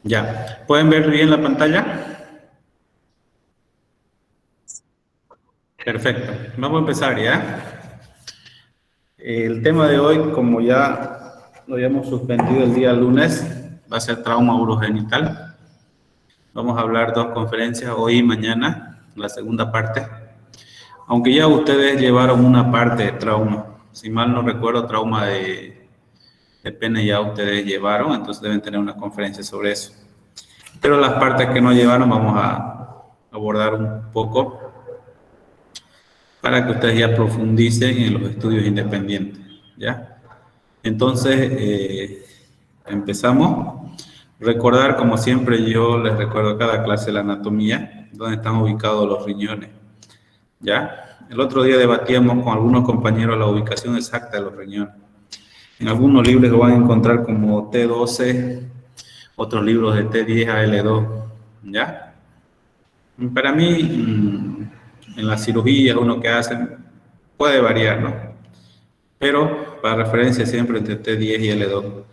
Ya, ¿pueden ver bien la pantalla? Perfecto, vamos a empezar ya. El tema de hoy, como ya lo habíamos suspendido el día lunes, va a ser trauma urogenital. Vamos a hablar dos conferencias, hoy y mañana, la segunda parte. Aunque ya ustedes llevaron una parte de trauma, si mal no recuerdo, trauma de pene ya ustedes llevaron, entonces deben tener una conferencia sobre eso. Pero las partes que no llevaron vamos a abordar un poco para que ustedes ya profundicen en los estudios independientes, ¿ya? Entonces, empezamos. Recordar, como siempre, yo les recuerdo cada clase la anatomía, donde están ubicados los riñones, ¿ya? El otro día debatíamos con algunos compañeros la ubicación exacta de los riñones. En algunos libros lo van a encontrar como T12, otros libros de T10 a L2, ¿ya? Para mí, en las cirugías, uno que hacen, puede variar, ¿no? Pero para referencia siempre entre T10 y L2.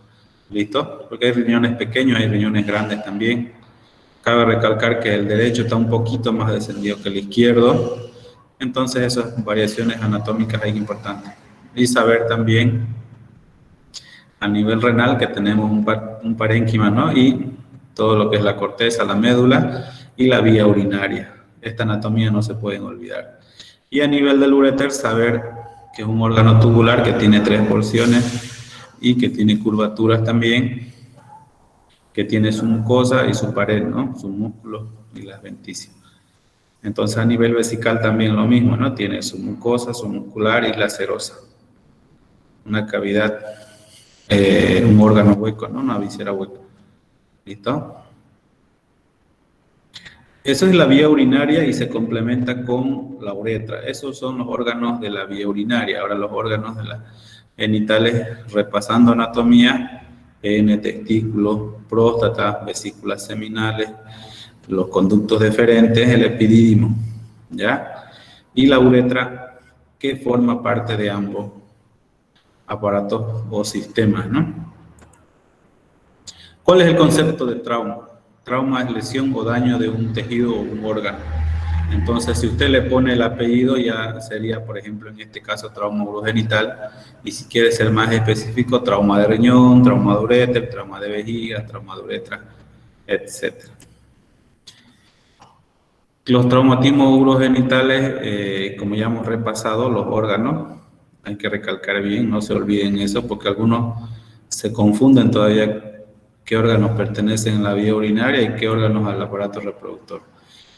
¿Listo? Porque hay riñones pequeños, hay riñones grandes también. Cabe recalcar que el derecho está un poquito más descendido que el izquierdo. Entonces esas variaciones anatómicas hay importantes. Y saber también a nivel renal que tenemos un parénquima, ¿no? Y todo lo que es la corteza, la médula y la vía urinaria. Esta anatomía no se pueden olvidar. Y a nivel del uréter, saber que es un órgano tubular que tiene 3 porciones y que tiene curvaturas también, que tiene su mucosa y su pared, ¿no? Sus músculos y las venticias. Entonces a nivel vesical también lo mismo, ¿no? Tiene su mucosa, su muscular y la serosa. Una cavidad, un órgano hueco, ¿no? Una visera hueca. ¿Listo? Eso es la vía urinaria y se complementa con la uretra. Esos son los órganos de la vía urinaria. Ahora los órganos de las genitales, repasando anatomía, pene, testículos, próstata, vesículas seminales, los conductos deferentes, el epidídimo, ¿ya? Y la uretra, que forma parte de ambos aparatos o sistemas, ¿no? ¿Cuál es el concepto de trauma? Trauma es lesión o daño de un tejido o un órgano. Entonces, si usted le pone el apellido, ya sería, por ejemplo, en este caso, trauma urogenital. Y si quiere ser más específico, trauma de riñón, trauma de uréter, trauma de vejiga, trauma de uretra, etc. Los traumatismos urogenitales, como ya hemos repasado, los órganos, hay que recalcar bien, no se olviden eso, porque algunos se confunden todavía qué órganos pertenecen a la vía urinaria y qué órganos al aparato reproductor.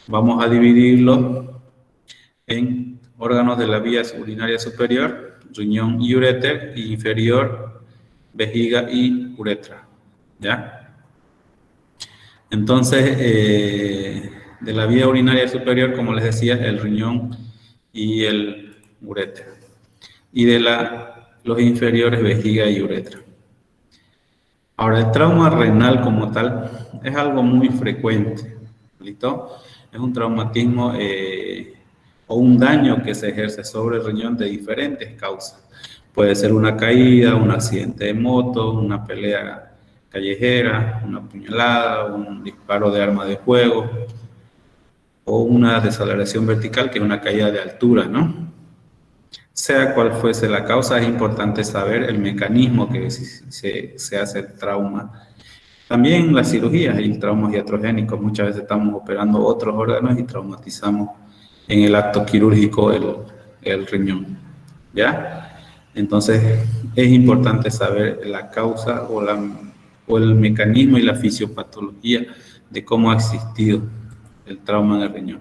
Vamos a dividirlos en órganos de la vía urinaria superior, riñón y uréter, y inferior, vejiga y uretra, ¿ya? Entonces, de la vía urinaria superior, como les decía, el riñón y el uréter. Y de los inferiores, vejiga y uretra. Ahora, el trauma renal como tal es algo muy frecuente, ¿listo? Es un traumatismo o un daño que se ejerce sobre el riñón de diferentes causas. Puede ser una caída, un accidente de moto, una pelea callejera, una puñalada, un disparo de arma de fuego o una desaceleración vertical, que es una caída de altura, ¿no? Sea cual fuese la causa, es importante saber el mecanismo que se hace el trauma. También las cirugías y traumas iatrogénicos, muchas veces estamos operando otros órganos y traumatizamos en el acto quirúrgico el riñón, ¿ya? Entonces es importante saber la causa o el mecanismo y la fisiopatología de cómo ha existido el trauma en el riñón.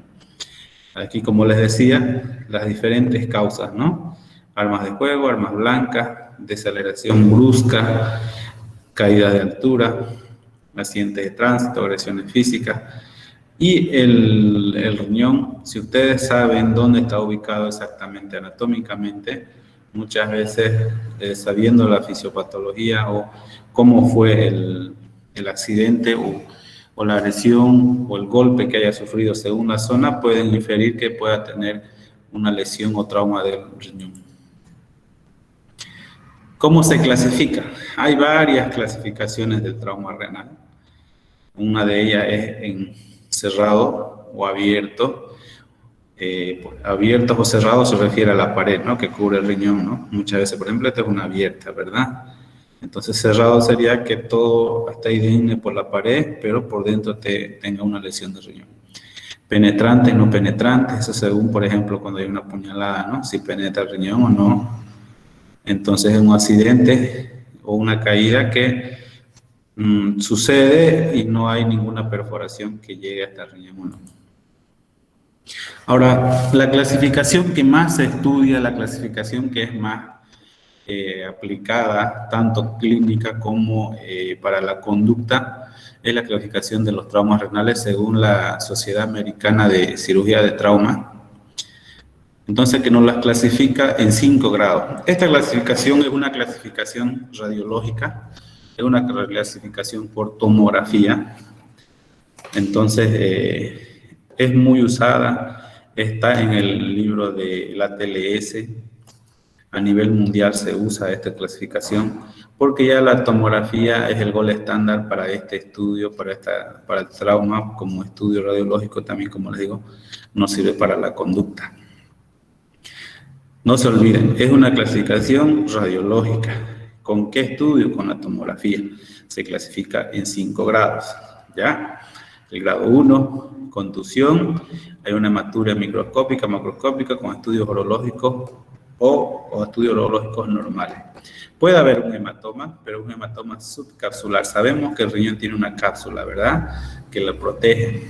Aquí, como les decía, las diferentes causas, ¿no? Armas de fuego, armas blancas, desaceleración brusca, caída de altura, accidentes de tránsito, agresiones físicas. Y el riñón, si ustedes saben dónde está ubicado exactamente anatómicamente, muchas veces sabiendo la fisiopatología o cómo fue el accidente o la lesión o el golpe que haya sufrido según la zona, pueden inferir que pueda tener una lesión o trauma del riñón. ¿Cómo se clasifica? Hay varias clasificaciones del trauma renal. Una de ellas es en cerrado o abierto. Abiertos o cerrados se refiere a la pared, ¿no? Que cubre el riñón, ¿no? Muchas veces, por ejemplo, esta es una abierta, ¿verdad? Entonces, cerrado sería que todo está indemne por la pared, pero por dentro tenga una lesión de riñón. Penetrante, no penetrante, eso según, por ejemplo, cuando hay una puñalada, ¿no? Si penetra el riñón o no. Entonces, es un accidente o una caída que sucede y no hay ninguna perforación que llegue hasta el riñón o no. Ahora, la clasificación que más se estudia, la clasificación que es más aplicada, tanto clínica como para la conducta, es la clasificación de los traumas renales según la Sociedad Americana de Cirugía de Trauma. Entonces, que nos las clasifica en 5 grados. Esta clasificación es una clasificación radiológica, es una clasificación por tomografía. Entonces, es muy usada, está en el libro de la TLS. A nivel mundial se usa esta clasificación porque ya la tomografía es el gol estándar para este estudio, para el trauma como estudio radiológico, también como les digo, no sirve para la conducta. No se olviden, es una clasificación radiológica. ¿Con qué estudio? Con la tomografía. Se clasifica en 5 grados, ¿ya? El grado 1, contusión, hay una hematuria microscópica, macroscópica, con estudios urológicos o estudios urológicos normales. Puede haber un hematoma, pero un hematoma subcapsular. Sabemos que el riñón tiene una cápsula, ¿verdad? Que lo protege.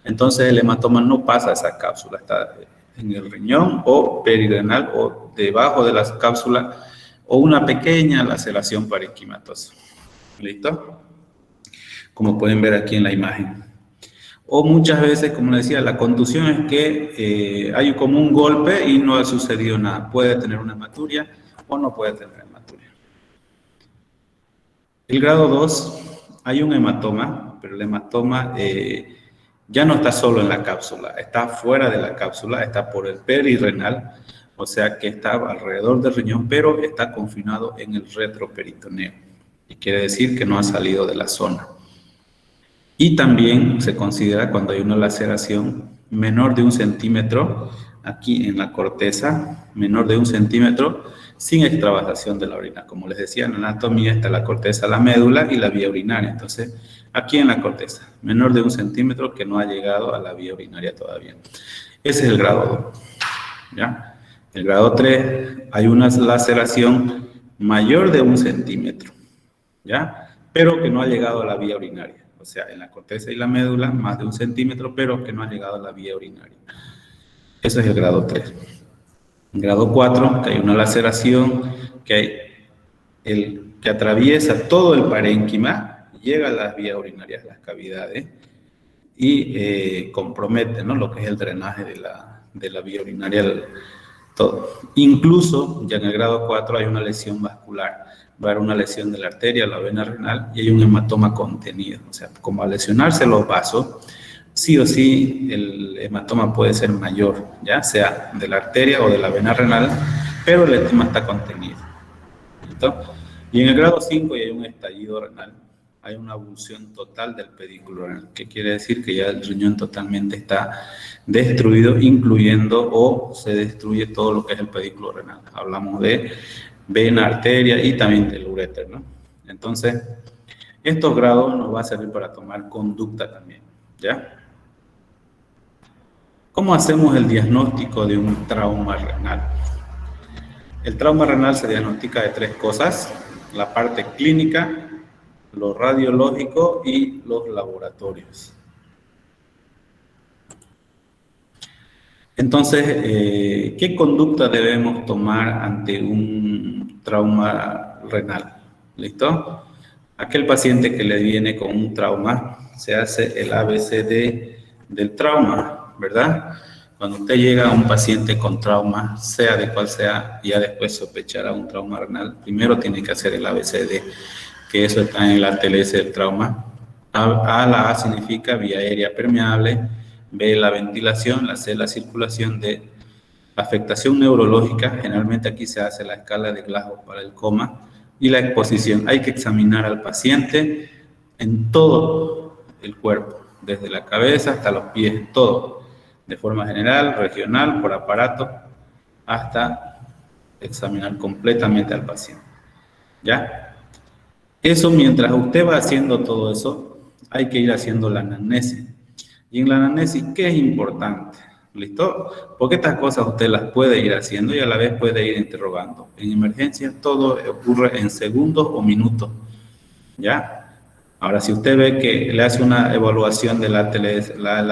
Entonces el hematoma no pasa a esa cápsula, está en el riñón o perirenal o debajo de las cápsulas o una pequeña laceración parenquimatosa. ¿Listo? Como pueden ver aquí en la imagen. O muchas veces, como les decía, la contusión es que hay como un golpe y no ha sucedido nada. Puede tener una hematuria o no puede tener hematuria. El grado 2, hay un hematoma, pero el hematoma ya no está solo en la cápsula, está fuera de la cápsula, está por el perirenal, o sea que está alrededor del riñón, pero está confinado en el retroperitoneo. Y quiere decir que no ha salido de la zona. Y también se considera cuando hay una laceración menor de 1 centímetro, aquí en la corteza, menor de 1 centímetro, sin extravasación de la orina. Como les decía, en la anatomía está la corteza, la médula y la vía urinaria. Entonces, aquí en la corteza, menor de 1 centímetro que no ha llegado a la vía urinaria todavía. Ese es el grado 2, ¿ya? El grado 3, hay una laceración mayor de 1 centímetro, ¿ya? Pero que no ha llegado a la vía urinaria. O sea, en la corteza y la médula, más de 1 centímetro, pero que no ha llegado a la vía urinaria. Eso es el grado 3. En grado 4, que hay una laceración, que atraviesa todo el parénquima, llega a las vías urinarias, las cavidades, y compromete, ¿no?, lo que es el drenaje de la vía urinaria, todo. Incluso, ya en el grado 4 hay una lesión vascular. Va a haber una lesión de la arteria, la vena renal, y hay un hematoma contenido. O sea, como al lesionarse los vasos, sí o sí el hematoma puede ser mayor, ya sea de la arteria o de la vena renal, pero el hematoma está contenido. ¿Listo? Y en el grado 5 hay un estallido renal, hay una abulsión total del pedículo renal, que quiere decir que ya el riñón totalmente está destruido, incluyendo o se destruye todo lo que es el pedículo renal. Hablamos de vena, arteria y también del uréter, ¿no? Entonces, estos grados nos van a servir para tomar conducta también, ¿ya? ¿Cómo hacemos el diagnóstico de un trauma renal? El trauma renal se diagnostica de 3 cosas: la parte clínica, lo radiológico y los laboratorios. Entonces, ¿qué conducta debemos tomar ante un trauma renal? ¿Listo? Aquel paciente que le viene con un trauma, se hace el ABCD del trauma, ¿verdad? Cuando usted llega a un paciente con trauma, sea de cual sea, ya después sospechará un trauma renal, primero tiene que hacer el ABCD, que eso está en la TLS del trauma. La A significa vía aérea permeable, B, la ventilación, la C, la circulación, D, afectación neurológica, generalmente aquí se hace la escala de Glasgow para el coma, y la exposición. Hay que examinar al paciente en todo el cuerpo, desde la cabeza hasta los pies, todo, de forma general, regional, por aparato, hasta examinar completamente al paciente. ¿Ya? Eso, mientras usted va haciendo todo eso, hay que ir haciendo la anamnesis. Y en la anamnesis, ¿qué es importante? ¿Listo? Porque estas cosas usted las puede ir haciendo y a la vez puede ir interrogando. En emergencia todo ocurre en segundos o minutos. ¿Ya? Ahora, si usted ve que le hace una evaluación de la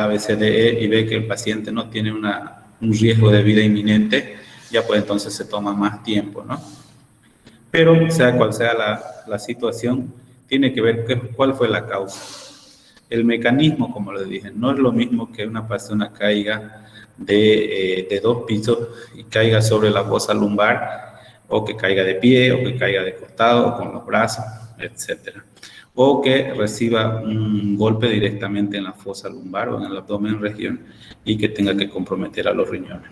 ABCDE y ve que el paciente no tiene un riesgo de vida inminente, ya pues entonces se toma más tiempo, ¿no? Pero sea cual sea la situación, tiene que ver cuál fue la causa. El mecanismo, como les dije, no es lo mismo que una persona caiga de 2 pisos y caiga sobre la fosa lumbar, o que caiga de pie, o que caiga de costado, o con los brazos, etcétera. O que reciba un golpe directamente en la fosa lumbar o en el abdomen región y que tenga que comprometer a los riñones.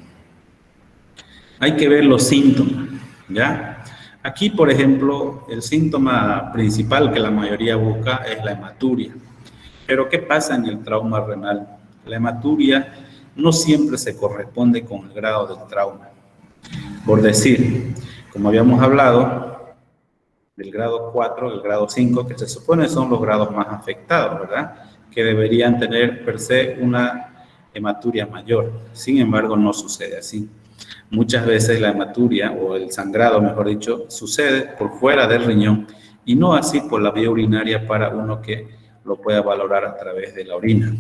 Hay que ver los síntomas, ¿ya? Aquí, por ejemplo, el síntoma principal que la mayoría busca es la hematuria. Pero ¿qué pasa en el trauma renal? La hematuria no siempre se corresponde con el grado del trauma. Por decir, como habíamos hablado, del grado 4, el grado 5, que se supone son los grados más afectados, ¿verdad? Que deberían tener per se una hematuria mayor. Sin embargo, no sucede así. Muchas veces la hematuria, o el sangrado, mejor dicho, sucede por fuera del riñón y no así por la vía urinaria para uno que lo pueda valorar a través de la orina.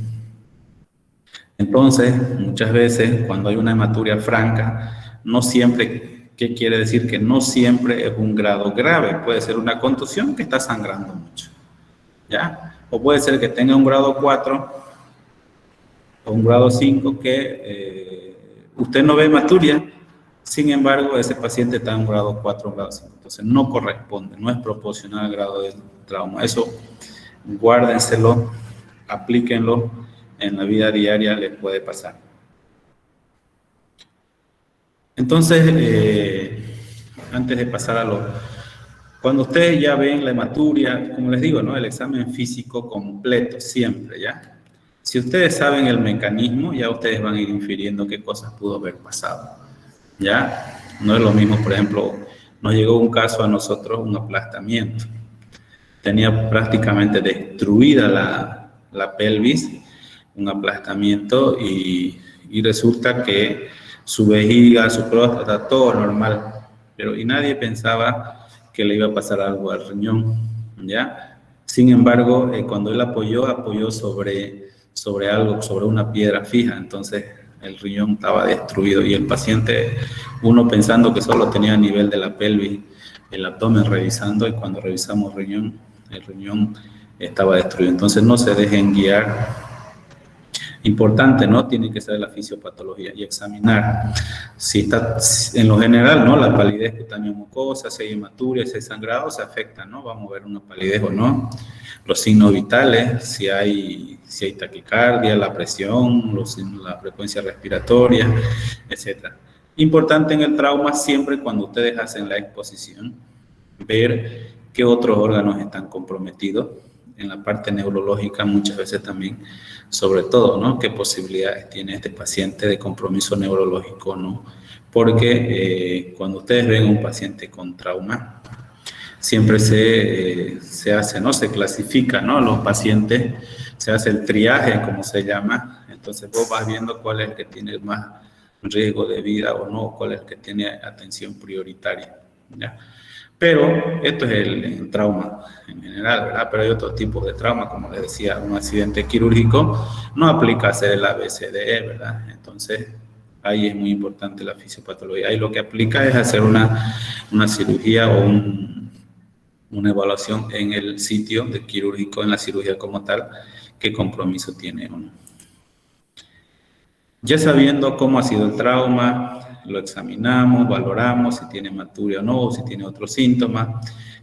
Entonces, muchas veces, cuando hay una hematuria franca, no siempre, ¿qué quiere decir? Que no siempre es un grado grave. Puede ser una contusión que está sangrando mucho, ¿ya? O puede ser que tenga un grado 4 o un grado 5 que usted no ve hematuria, sin embargo, ese paciente está en un grado 4 o un grado 5. Entonces, no corresponde, no es proporcional al grado del trauma. Eso, guárdenselo, aplíquenlo, en la vida diaria les puede pasar. Entonces, antes de pasar a lo... Cuando ustedes ya ven la hematuria, como les digo, ¿no? El examen físico completo, siempre, ¿ya? Si ustedes saben el mecanismo, ya ustedes van a ir infiriendo qué cosas pudo haber pasado, ¿ya? No es lo mismo, por ejemplo, nos llegó un caso a nosotros, un aplastamiento. Tenía prácticamente destruida la pelvis, un aplastamiento, y resulta que su vejiga, su próstata, todo normal, pero y nadie pensaba que le iba a pasar algo al riñón, ¿ya? Sin embargo, cuando él apoyó sobre algo, sobre una piedra fija, entonces el riñón estaba destruido y el paciente, uno pensando que solo tenía a nivel de la pelvis, el abdomen revisando, y cuando revisamos el riñón estaba destruido. Entonces no se dejen guiar. Importante, ¿no? Tiene que ser la fisiopatología y examinar si está, en lo general, ¿no? La palidez cutánea mucosa, si hay hematuria, si hay sangrado, se afecta, ¿no? Vamos a ver una palidez o no. Los signos vitales, si hay taquicardia, la presión, la frecuencia respiratoria, etc. Importante en el trauma, siempre cuando ustedes hacen la exposición, ver qué otros órganos están comprometidos. En la parte neurológica muchas veces también, sobre todo, ¿no? ¿Qué posibilidades tiene este paciente de compromiso neurológico, ¿no? Porque cuando ustedes ven a un paciente con trauma, siempre se hace, ¿no? Se clasifica, ¿no? Los pacientes, se hace el triaje, como se llama. Entonces vos vas viendo cuál es el que tiene más riesgo de vida o no, cuál es el que tiene atención prioritaria, ¿ya? Pero esto es el trauma en general, ¿verdad? Pero hay otro tipo de trauma, como les decía, un accidente quirúrgico no aplica a hacer el ABCDE, ¿verdad? Entonces, ahí es muy importante la fisiopatología. Ahí lo que aplica es hacer una cirugía o una evaluación en el sitio de quirúrgico, en la cirugía como tal, qué compromiso tiene uno. Ya sabiendo cómo ha sido el trauma, lo examinamos, valoramos si tiene hematuria o no, si tiene otros síntomas,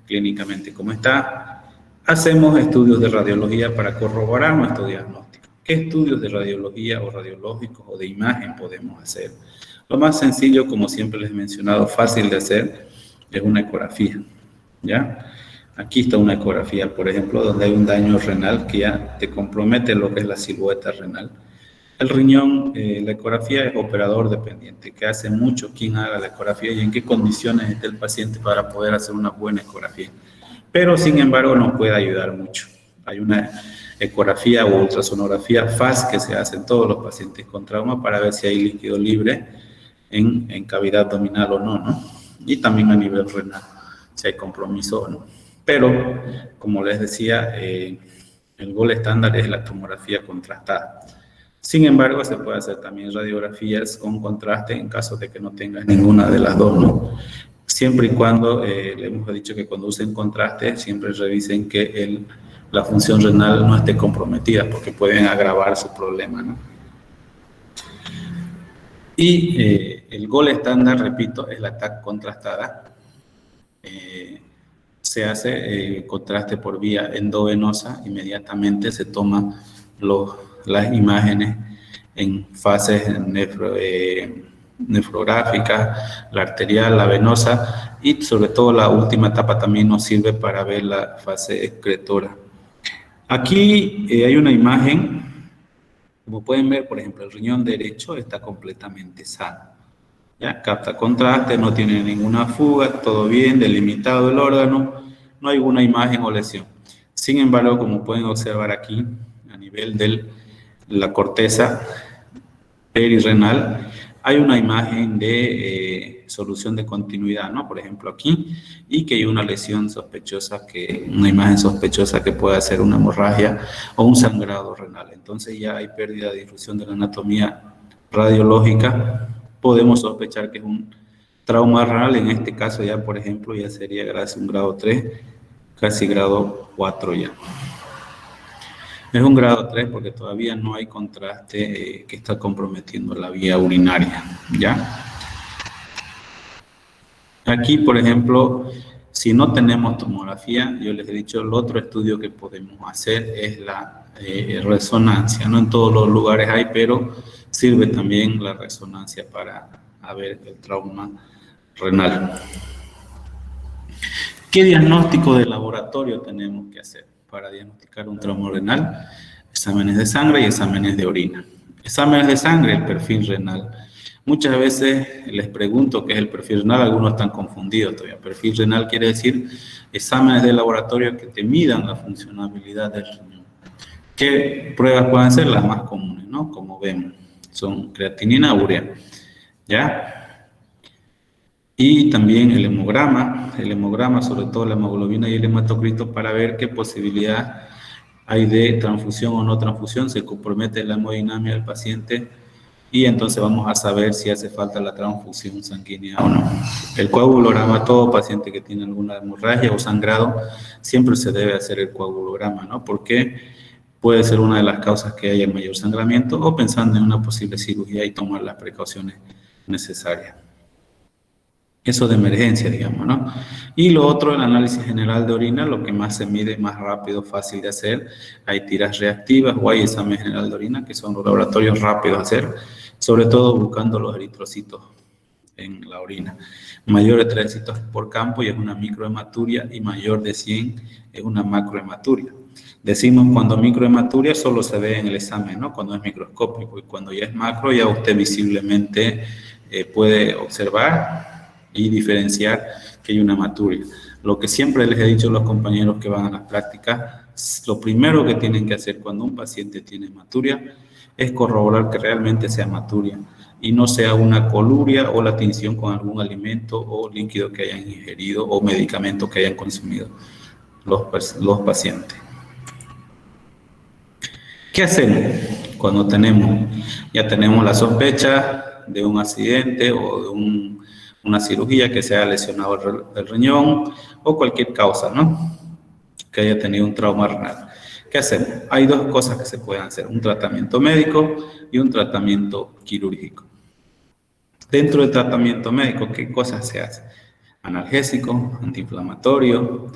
clínicamente cómo está. Hacemos estudios de radiología para corroborar nuestro diagnóstico. ¿Qué estudios de radiología o radiológicos o de imagen podemos hacer? Lo más sencillo, como siempre les he mencionado, fácil de hacer, es una ecografía, ¿ya? Aquí está una ecografía, por ejemplo, donde hay un daño renal que ya te compromete lo que es la silueta renal. El riñón, la ecografía es operador dependiente, que hace mucho quién haga la ecografía y en qué condiciones está el paciente para poder hacer una buena ecografía. Pero, sin embargo, nos puede ayudar mucho. Hay una ecografía o ultrasonografía FAS que se hace en todos los pacientes con trauma para ver si hay líquido libre en cavidad abdominal o no, ¿no? Y también a nivel renal, si hay compromiso o no. Pero, como les decía, el gol estándar es la tomografía contrastada. Sin embargo, se puede hacer también radiografías con contraste en caso de que no tengas ninguna de las dos, ¿no? Siempre y cuando, le hemos dicho que cuando usen contraste, siempre revisen que la función renal no esté comprometida, porque pueden agravar su problema, ¿no? Y el gol estándar, repito, es la TAC contrastada. Se hace contraste por vía endovenosa, inmediatamente se toman las imágenes en fases nefrográficas, la arterial, la venosa, y sobre todo la última etapa también nos sirve para ver la fase excretora. Aquí hay una imagen, como pueden ver, por ejemplo, el riñón derecho está completamente sano. Ya capta contraste, no tiene ninguna fuga, todo bien, delimitado el órgano, no hay ninguna imagen o lesión. Sin embargo, como pueden observar aquí, a nivel de la corteza perirrenal, hay una imagen de solución de continuidad, ¿no? Por ejemplo, aquí, y que hay una lesión sospechosa, una imagen sospechosa que puede ser una hemorragia o un sangrado renal. Entonces ya hay pérdida de difusión de la anatomía radiológica. Podemos sospechar que es un trauma renal. En este caso ya, por ejemplo, ya sería casi un grado 3, casi grado 4 ya. Es un grado 3 porque todavía no hay contraste que está comprometiendo la vía urinaria, ¿ya? Aquí, por ejemplo, si no tenemos tomografía, yo les he dicho, el otro estudio que podemos hacer es la resonancia. No en todos los lugares hay, pero sirve también la resonancia para ver el trauma renal. ¿Qué diagnóstico de laboratorio tenemos que hacer para diagnosticar un trauma renal? Exámenes de sangre y exámenes de orina. Exámenes de sangre, el perfil renal. Muchas veces les pregunto qué es el perfil renal, algunos están confundidos todavía. Perfil renal quiere decir exámenes de laboratorio que te midan la funcionabilidad del riñón. ¿Qué pruebas pueden ser? Las más comunes, ¿no? Como vemos, son creatinina, urea, ¿ya? Y también el hemograma, sobre todo la hemoglobina y el hematocrito, para ver qué posibilidad hay de transfusión o no transfusión, se compromete la hemodinamia del paciente y entonces vamos a saber si hace falta la transfusión sanguínea o no. El coagulograma, todo paciente que tiene alguna hemorragia o sangrado, siempre se debe hacer el coagulograma, ¿no? Porque puede ser una de las causas que haya mayor sangramiento, o pensando en una posible cirugía y tomar las precauciones necesarias. Eso de emergencia, digamos, ¿no? Y lo otro, el análisis general de orina, lo que más se mide, más rápido, fácil de hacer. Hay tiras reactivas o hay examen general de orina, que son los laboratorios rápidos de hacer, sobre todo buscando los eritrocitos en la orina. Mayor de 3 eritrocitos por campo y es una microhematuria, y mayor de 100 es una macrohematuria. Decimos cuando microhematuria solo se ve en el examen, ¿no? Cuando es microscópico, y cuando ya es macro ya usted visiblemente puede observar y diferenciar que hay una hematuria. Lo que siempre les he dicho a los compañeros que van a las prácticas, lo primero que tienen que hacer cuando un paciente tiene hematuria es corroborar que realmente sea hematuria y no sea una coluria o la tinción con algún alimento o líquido que hayan ingerido o medicamento que hayan consumido los pacientes. ¿Qué hacemos cuando ya tenemos la sospecha de un accidente o de una cirugía que se haya lesionado el riñón o cualquier causa, ¿no? Que haya tenido un trauma renal? ¿Qué hacemos? Hay dos cosas que se pueden hacer: un tratamiento médico y un tratamiento quirúrgico. Dentro del tratamiento médico, ¿qué cosas se hacen? Analgésico, antiinflamatorio,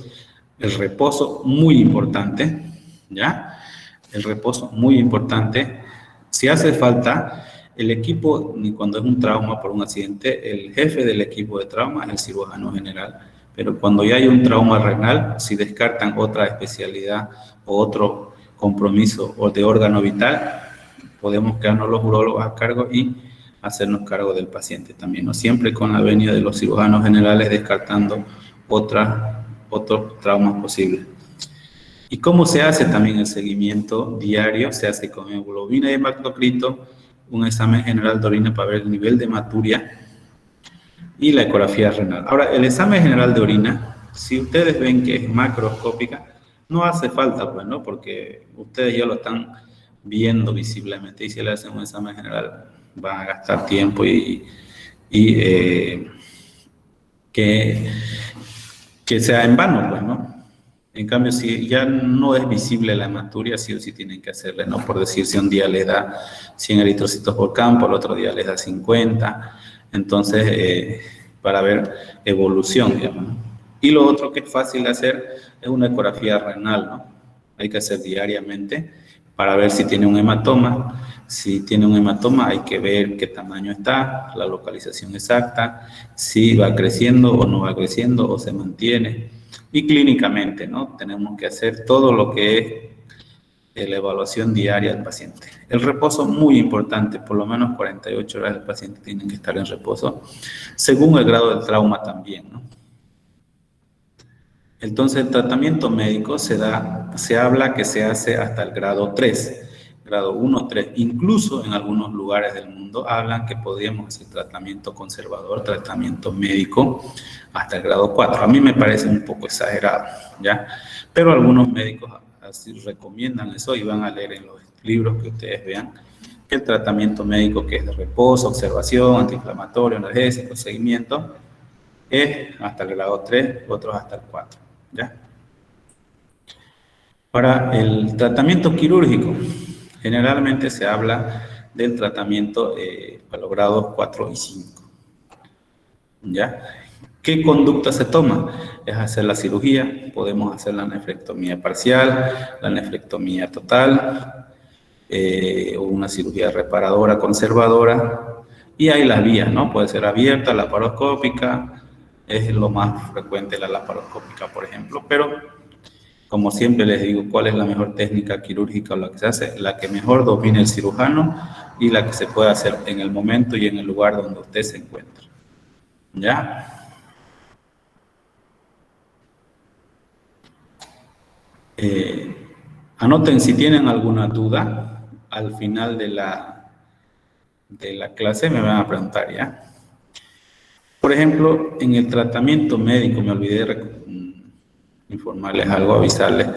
el reposo, muy importante, ¿ya? El reposo, muy importante. Si hace falta, el equipo, cuando es un trauma por un accidente, el jefe del equipo de trauma es el cirujano general, Pero cuando ya hay un trauma renal, si descartan otra especialidad o otro compromiso o de órgano vital, podemos quedarnos los urólogos a cargo y hacernos cargo del paciente también, ¿no? Siempre con la venia de los cirujanos generales descartando otros traumas posibles. ¿Y cómo se hace también el seguimiento diario? Se hace con hemoglobina y hematocrito, un examen general de orina para ver el nivel de hematuria y la ecografía renal. Ahora, el examen general de orina, si ustedes ven que es macroscópica, no hace falta, pues, ¿no? Porque ustedes ya lo están viendo visiblemente y si le hacen un examen general van a gastar tiempo y que sea en vano, pues, ¿no? En cambio, si ya no es visible la hematuria, sí o sí tienen que hacerle, ¿no? Por decir, si un día les da 100 eritrocitos por campo, el otro día les da 50, entonces, para ver evolución, digamos, ¿no? Y lo otro que es fácil de hacer es una ecografía renal, ¿no? Hay que hacer diariamente para ver si tiene un hematoma. Si tiene un hematoma, hay que ver qué tamaño está, la localización exacta, si va creciendo o no va creciendo o se mantiene. Y clínicamente, ¿no? Tenemos que hacer todo lo que es la evaluación diaria del paciente. El reposo, muy importante, por lo menos 48 horas el paciente tiene que estar en reposo, según el grado del trauma también, ¿no? Entonces, el tratamiento médico se habla que se hace hasta el grado 3, grado 1, 3. Incluso en algunos lugares del mundo hablan que podríamos hacer tratamiento conservador, tratamiento médico, hasta el grado 4. A mí me parece un poco exagerado, ¿ya? Pero algunos médicos así recomiendan eso y van a leer en los libros que ustedes vean que el tratamiento médico, que es de reposo, observación, antiinflamatorio, analgésico, seguimiento, es hasta el grado 3, otros hasta el 4, ¿ya? Para el tratamiento quirúrgico, generalmente se habla del tratamiento para los grados 4 y 5, ¿ya? ¿Qué conducta se toma? Es hacer la cirugía, podemos hacer la nefrectomía parcial, la nefrectomía total, o una cirugía reparadora, conservadora, y hay las vías, ¿no? Puede ser abierta, laparoscópica, es lo más frecuente la laparoscópica, por ejemplo, pero como siempre les digo, ¿cuál es la mejor técnica quirúrgica o la que se hace? La que mejor domine el cirujano y la que se puede hacer en el momento y en el lugar donde usted se encuentra, ¿ya? Anoten si tienen alguna duda al final de la clase, me van a preguntar, ¿ya? Por ejemplo, en el tratamiento médico, me olvidé informarles algo, avisarles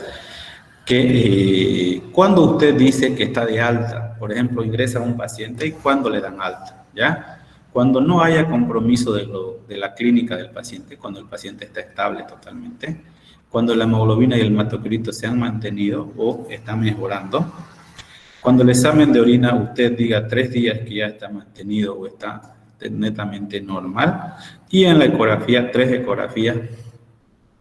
que cuando usted dice que está de alta, por ejemplo, ingresa a un paciente y cuando le dan alta, ¿ya? Cuando no haya compromiso de la clínica del paciente, cuando el paciente está estable totalmente, cuando la hemoglobina y el hematocrito se han mantenido o están mejorando, cuando el examen de orina usted diga 3 días que ya está mantenido o está netamente normal, y en la ecografía 3 ecografías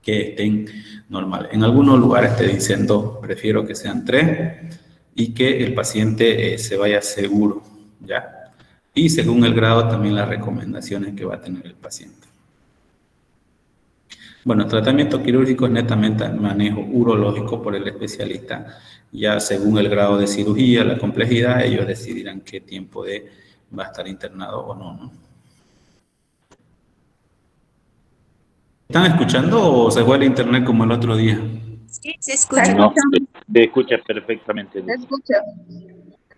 que estén normales. En algunos lugares te dicen 2, prefiero que sean 3 y que el paciente se vaya seguro, ¿ya? Y según el grado también las recomendaciones que va a tener el paciente. Bueno, el tratamiento quirúrgico es netamente manejo urológico por el especialista. Ya según el grado de cirugía, la complejidad, ellos decidirán qué tiempo va a estar internado o no, ¿no? ¿Están escuchando o se fue el internet como el otro día? Sí, se escucha. No, se escucha perfectamente. Se escucha.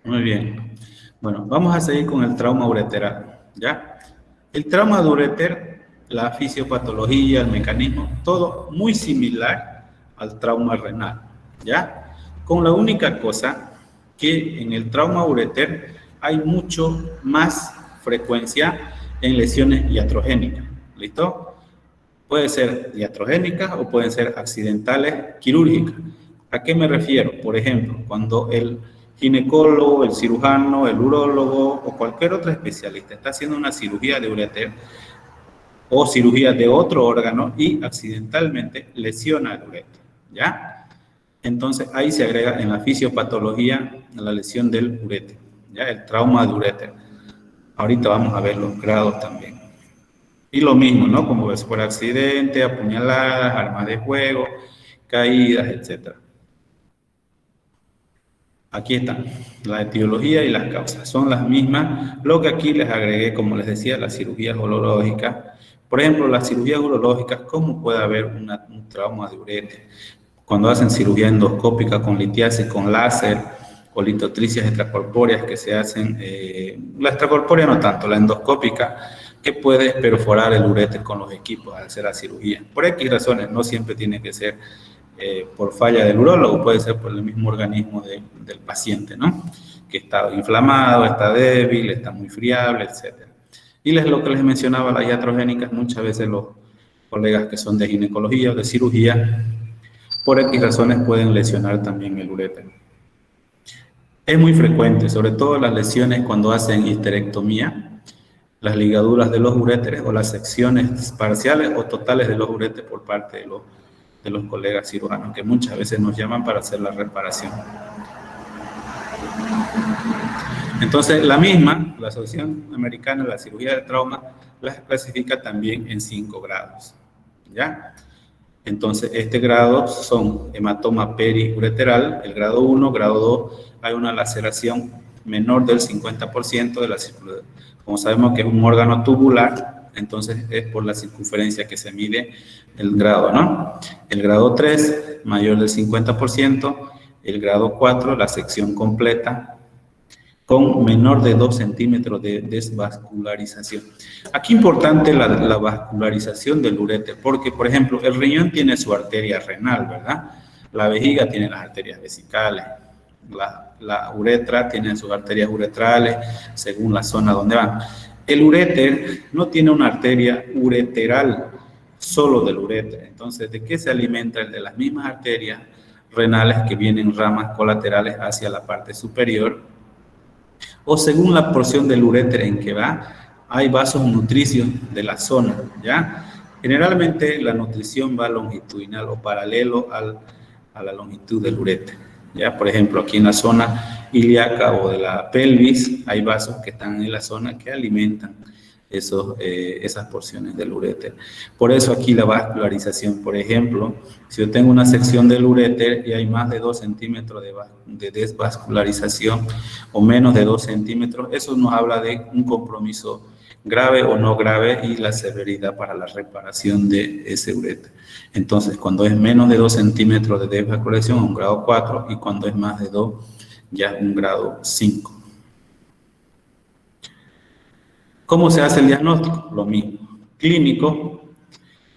Muy bien. Bueno, vamos a seguir con el trauma ureteral, ¿ya? El trauma de ureter, la fisiopatología, el mecanismo, todo muy similar al trauma renal, ¿ya? Con la única cosa que en el trauma ureter hay mucho más frecuencia en lesiones iatrogénicas, ¿listo? Puede ser iatrogénicas o pueden ser accidentales quirúrgicas. ¿A qué me refiero? Por ejemplo, cuando el ginecólogo, el cirujano, el urólogo o cualquier otro especialista está haciendo una cirugía de ureter o cirugía de otro órgano y accidentalmente lesiona el ureter, ¿ya? Entonces ahí se agrega en la fisiopatología la lesión del ureter, ¿ya? El trauma de ureter. Ahorita vamos a ver los grados también. Y lo mismo, ¿no? Como ves por accidente, apuñaladas, armas de fuego, caídas, etc. Aquí están, la etiología y las causas. Son las mismas, lo que aquí les agregué, como les decía, las cirugías urológicas. Por ejemplo, las cirugías urológicas, ¿cómo puede haber un trauma de ureter? Cuando hacen cirugía endoscópica con litiasis, con láser, o litotricias extracorpóreas que se hacen, la extracorpórea no tanto, la endoscópica, que puede perforar el ureter con los equipos al hacer la cirugía. Por X razones, no siempre tiene que ser por falla del urólogo, puede ser por el mismo organismo del paciente, ¿no? Que está inflamado, está débil, está muy friable, etc. Y lo que les mencionaba, las iatrogénicas, muchas veces los colegas que son de ginecología o de cirugía, por X razones pueden lesionar también el uréter. Es muy frecuente, sobre todo las lesiones cuando hacen histerectomía, las ligaduras de los uréteres o las secciones parciales o totales de los uréteres por parte de los colegas cirujanos, que muchas veces nos llaman para hacer la reparación. Entonces, la Asociación Americana de la Cirugía de Trauma, las clasifica también en 5 grados, ¿ya? Entonces, este grado son hematoma periureteral, el grado 1, grado 2, hay una laceración menor del 50% de la circunferencia. Como sabemos que es un órgano tubular, entonces es por la circunferencia que se mide el grado, ¿no? El grado 3, mayor del 50%, el grado 4, la sección completa, con menor de 2 centímetros de desvascularización. Aquí importante la vascularización del uréter, porque, por ejemplo, el riñón tiene su arteria renal, ¿verdad? La vejiga tiene las arterias vesicales, la uretra tiene sus arterias uretrales, según la zona donde van. El uréter no tiene una arteria ureteral, solo del uréter. Entonces, ¿de qué se alimenta? El de las mismas arterias renales que vienen ramas colaterales hacia la parte superior, o según la porción del uréter en que va, hay vasos nutricios de la zona, ¿ya? Generalmente la nutrición va longitudinal o paralelo a la longitud del uréter, ¿ya? Por ejemplo, aquí en la zona ilíaca o de la pelvis hay vasos que están en la zona que alimentan esas porciones del uréter. Por eso aquí la vascularización, por ejemplo, si yo tengo una sección del uréter y hay más de 2 centímetros de desvascularización o menos de 2 centímetros, eso nos habla de un compromiso grave o no grave y la severidad para la reparación de ese uréter. Entonces, cuando es menos de 2 centímetros de desvascularización, un grado 4, y cuando es más de 2, ya un grado 5. ¿Cómo se hace el diagnóstico? Lo mismo.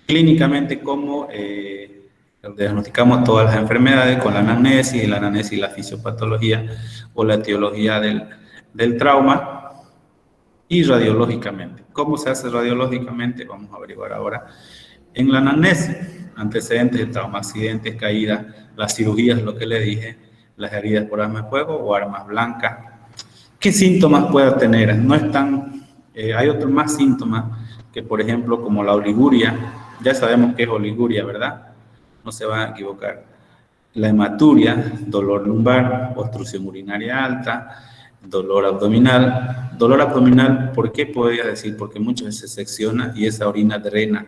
Clínicamente, ¿cómo diagnosticamos todas las enfermedades? Con la anamnesis y la fisiopatología o la etiología del trauma, y radiológicamente. ¿Cómo se hace radiológicamente? Vamos a averiguar ahora. En la anamnesis, antecedentes de trauma, accidentes, caídas, las cirugías, lo que le dije, las heridas por armas de fuego o armas blancas. ¿Qué síntomas puede tener? No es tan... hay otros más síntomas que, por ejemplo, como la oliguria. Ya sabemos qué es oliguria, ¿verdad? No se van a equivocar. La hematuria, dolor lumbar, obstrucción urinaria alta, dolor abdominal. Dolor abdominal, ¿por qué podría decir? Porque muchas veces se secciona y esa orina drena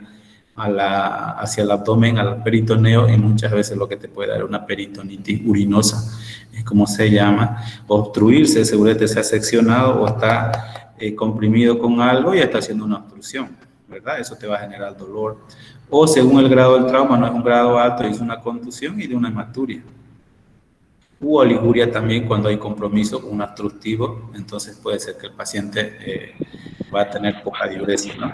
hacia el abdomen, al peritoneo, y muchas veces lo que te puede dar una peritonitis urinosa, es como se llama, obstruirse, ese uréter se ha seccionado o está comprimido con algo y está haciendo una obstrucción, ¿verdad? Eso te va a generar dolor. O según el grado del trauma, no es un grado alto, es una contusión y de una hematuria. U oliguria también cuando hay compromiso con un obstructivo, entonces puede ser que el paciente va a tener poca diuresis, ¿no?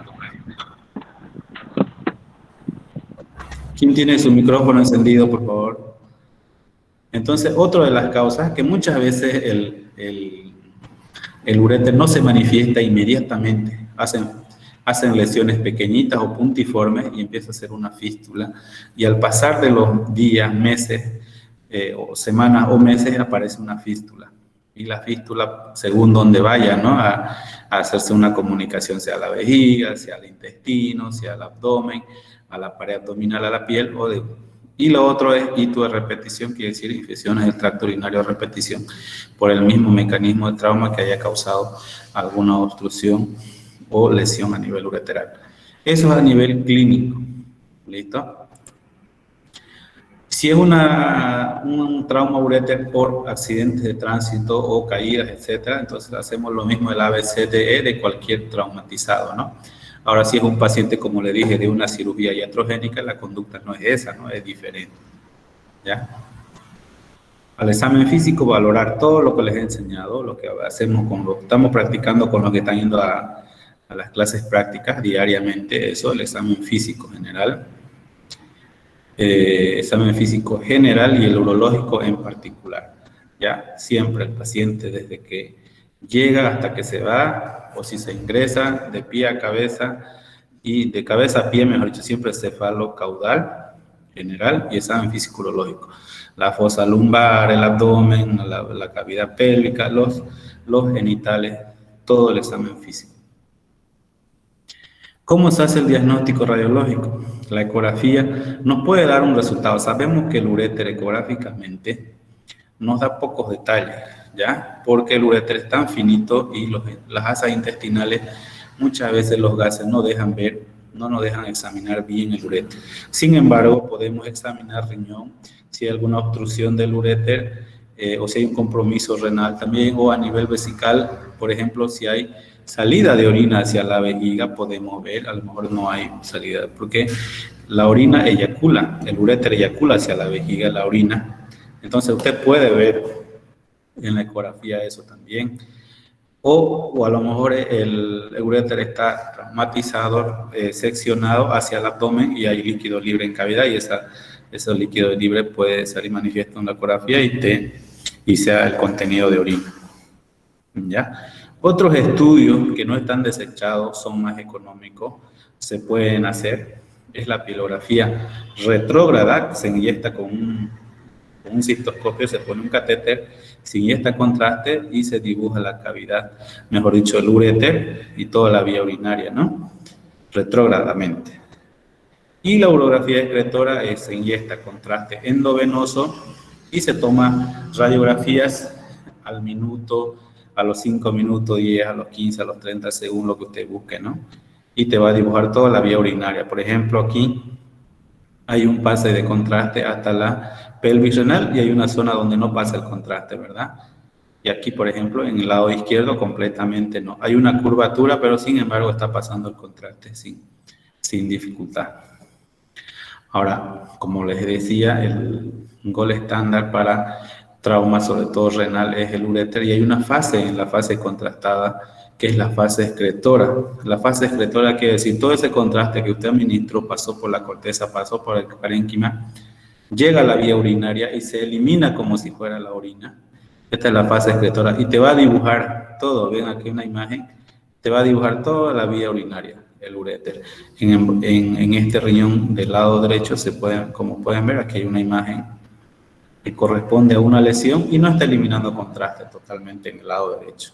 ¿Quién tiene su micrófono encendido, por favor? Entonces, otra de las causas que muchas veces el uréter no se manifiesta inmediatamente. Hacen lesiones pequeñitas o puntiformes y empieza a hacer una fístula. Y al pasar de los días, meses, o semanas o meses, aparece una fístula. Y la fístula, según donde vaya, ¿no? A hacerse una comunicación, sea la vejiga, sea el intestino, sea el abdomen, a la pared abdominal, a la piel, y lo otro es hito de repetición, quiere decir infecciones del tracto urinario a repetición, por el mismo mecanismo de trauma que haya causado alguna obstrucción o lesión a nivel ureteral. Eso es a nivel clínico. ¿Listo? Si es un trauma uréter por accidentes de tránsito o caídas, etcétera, entonces hacemos lo mismo del ABCDE de cualquier traumatizado, ¿no? Ahora, si es un paciente, como le dije, de una cirugía iatrogénica, la conducta no es esa, ¿no? Es diferente. ¿Ya? Al examen físico, valorar todo lo que les he enseñado, lo que hacemos estamos practicando con los que están yendo a las clases prácticas diariamente, eso, el examen físico general. Examen físico general y el urológico en particular. Ya, siempre el paciente desde que llega hasta que se va, o si se ingresa, de pie a cabeza, y de cabeza a pie, mejor dicho, siempre cefalo-caudal general y examen físico urológico. La fosa lumbar, el abdomen, la cavidad pélvica, los genitales, todo el examen físico. ¿Cómo se hace el diagnóstico radiológico? La ecografía nos puede dar un resultado. Sabemos que el uréter ecográficamente nos da pocos detalles, ¿ya? Porque el uréter es tan finito y las asas intestinales, muchas veces los gases no dejan ver, no nos dejan examinar bien el uréter. Sin embargo, podemos examinar riñón, si hay alguna obstrucción del uréter, o si hay un compromiso renal también, o a nivel vesical, por ejemplo, si hay salida de orina hacia la vejiga, podemos ver, a lo mejor no hay salida, porque la orina eyacula, el uréter eyacula hacia la vejiga, la orina. Entonces usted puede ver en la ecografía eso también. O a lo mejor el uréter está traumatizado, seccionado hacia el abdomen y hay líquido libre en cavidad, y ese líquido libre puede salir manifiesto en la ecografía y sea el contenido de orina. ¿Ya? Otros estudios que no están desechados, son más económicos, se pueden hacer. Es la pilografía retrógrada, se inyecta con un cistoscopio, se pone un catéter, se inyecta contraste y se dibuja la cavidad, mejor dicho, el uréter y toda la vía urinaria, ¿no? Retrógradamente. Y la urografía excretora se inyecta contraste endovenoso y se toma radiografías al minuto, a los 5 minutos, 10, a los 15, a los 30, según lo que usted busque, ¿no? Y te va a dibujar toda la vía urinaria. Por ejemplo, aquí hay un pase de contraste hasta la pelvis renal y hay una zona donde no pasa el contraste, ¿verdad? Y aquí, por ejemplo, en el lado izquierdo completamente no. Hay una curvatura, pero sin embargo está pasando el contraste sin dificultad. Ahora, como les decía, el gol estándar para trauma, sobre todo renal, es el uréter, y hay una fase en la fase contrastada que es la fase excretora. La fase excretora quiere decir todo ese contraste que usted administró, pasó por la corteza, pasó por el parénquima, llega a la vía urinaria y se elimina como si fuera la orina. Esta es la fase excretora y te va a dibujar todo. Ven aquí una imagen, te va a dibujar toda la vía urinaria, el uréter. En este riñón del lado derecho como pueden ver, aquí hay una imagen que corresponde a una lesión y no está eliminando contraste totalmente en el lado derecho.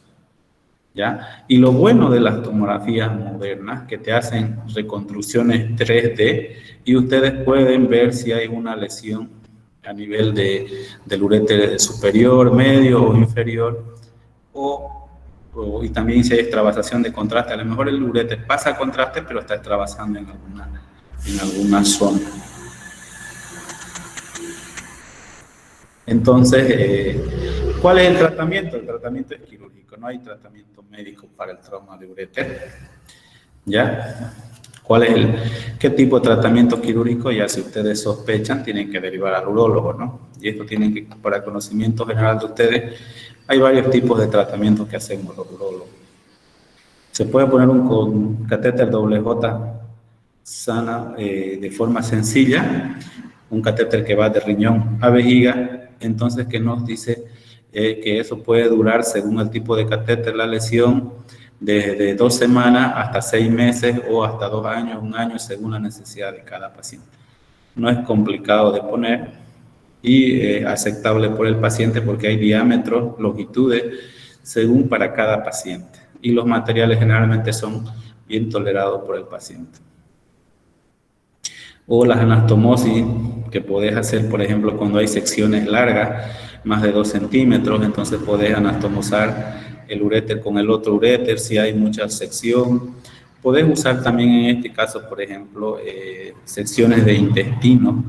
¿Ya? Y lo bueno de las tomografías modernas, que te hacen reconstrucciones 3D y ustedes pueden ver si hay una lesión a nivel del uréter superior, medio o inferior, y también si hay extravasación de contraste. A lo mejor el uréter pasa contraste, pero está extravasando en alguna zona. Entonces, ¿cuál es el tratamiento? El tratamiento es quirúrgico, no hay tratamiento médico para el trauma de uréter. ¿Ya? ¿Qué tipo de tratamiento quirúrgico? Ya si ustedes sospechan, tienen que derivar al urólogo, ¿no? Y esto tienen que, para conocimiento general de ustedes, hay varios tipos de tratamientos que hacemos los urólogos. Se puede poner un catéter WJ sana de forma sencilla, un catéter que va de riñón a vejiga. Entonces, ¿qué nos dice? Que eso puede durar, según el tipo de catéter, la lesión, desde 2 semanas hasta 6 meses o hasta 2 años, 1 año, según la necesidad de cada paciente. No es complicado de poner y aceptable por el paciente porque hay diámetros, longitudes, según para cada paciente. Y los materiales generalmente son bien tolerados por el paciente. O las anastomosis que podés hacer, por ejemplo, cuando hay secciones largas, más de 2 centímetros, entonces podés anastomosar el uréter con el otro uréter si hay mucha sección, Podés usar también en este caso, por ejemplo, secciones de intestino.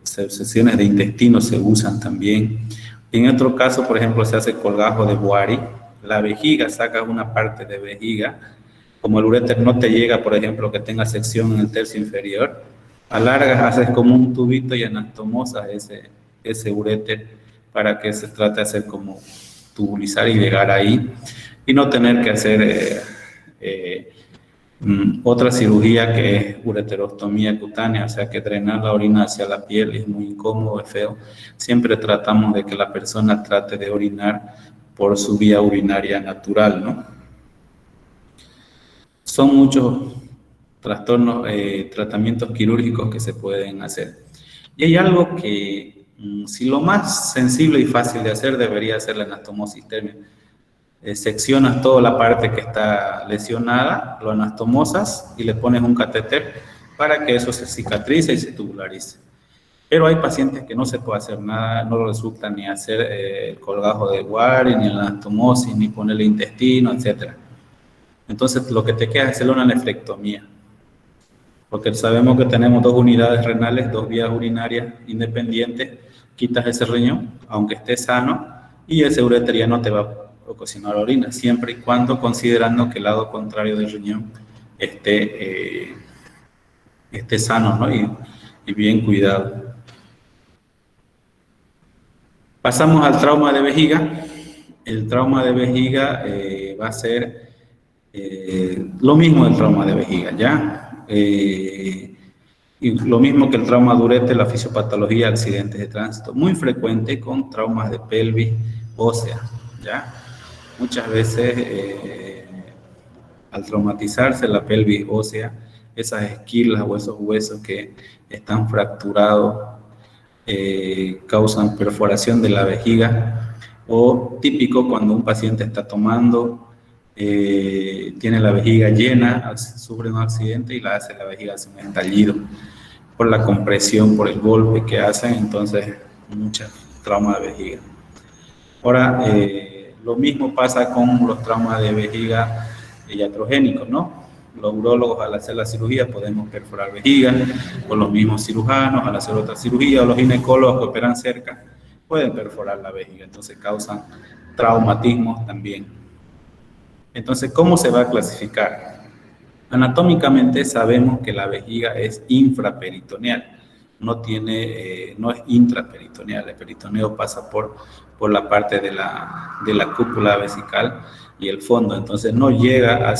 Secciones de intestino se usan también. En otro caso, por ejemplo, se hace colgajo de Boari. La vejiga, sacas una parte de vejiga. Como el uréter no te llega, por ejemplo, que tenga sección en el tercio inferior, alargas, haces como un tubito y anastomosas ese uréter para que se trate de hacer como tubulizar y llegar ahí y no tener que hacer otra cirugía que es ureterostomía cutánea, o sea que drenar la orina hacia la piel es muy incómodo, es feo. Siempre tratamos de que la persona trate de orinar por su vía urinaria natural, ¿no? Son muchos trastornos, tratamientos quirúrgicos que se pueden hacer. Y hay algo que, si lo más sensible y fácil de hacer debería ser la anastomosis térmica. Seccionas toda la parte que está lesionada, lo anastomosas y le pones un catéter para que eso se cicatrice y se tubularice. Pero hay pacientes que no se puede hacer nada, no resulta ni hacer el colgajo de Warren, ni la anastomosis, ni ponerle intestino, etc. Entonces, lo que te queda es hacer una nefrectomía, porque sabemos que tenemos 2 unidades renales, 2 vías urinarias independientes, quitas ese riñón, aunque esté sano, y ese uréter ya no te va a ocasionar orina, siempre y cuando considerando que el lado contrario del riñón esté sano, ¿no? y bien cuidado. Pasamos al trauma de vejiga. El trauma de vejiga va a ser lo mismo del trauma de vejiga, ¿ya? Y lo mismo que el trauma de uréter, la fisiopatología, accidentes de tránsito, muy frecuente con traumas de pelvis ósea, ¿ya? Muchas veces, al traumatizarse la pelvis ósea, esas esquilas o esos huesos que están fracturados causan perforación de la vejiga, o típico cuando un paciente está tomando, tiene la vejiga llena, sufre un accidente y la vejiga hace un estallido por la compresión, por el golpe que hacen, entonces mucha trauma de vejiga. Ahora, lo mismo pasa con los traumas de vejiga iatrogénicos, ¿no? Los urólogos al hacer la cirugía podemos perforar vejiga, o los mismos cirujanos al hacer otra cirugía, o los ginecólogos que operan cerca pueden perforar la vejiga, entonces causan traumatismos también. Entonces, ¿cómo se va a clasificar? Anatómicamente sabemos que la vejiga es infraperitoneal, no es intraperitoneal. El peritoneo pasa por la parte de la cúpula vesical y el fondo, entonces no llega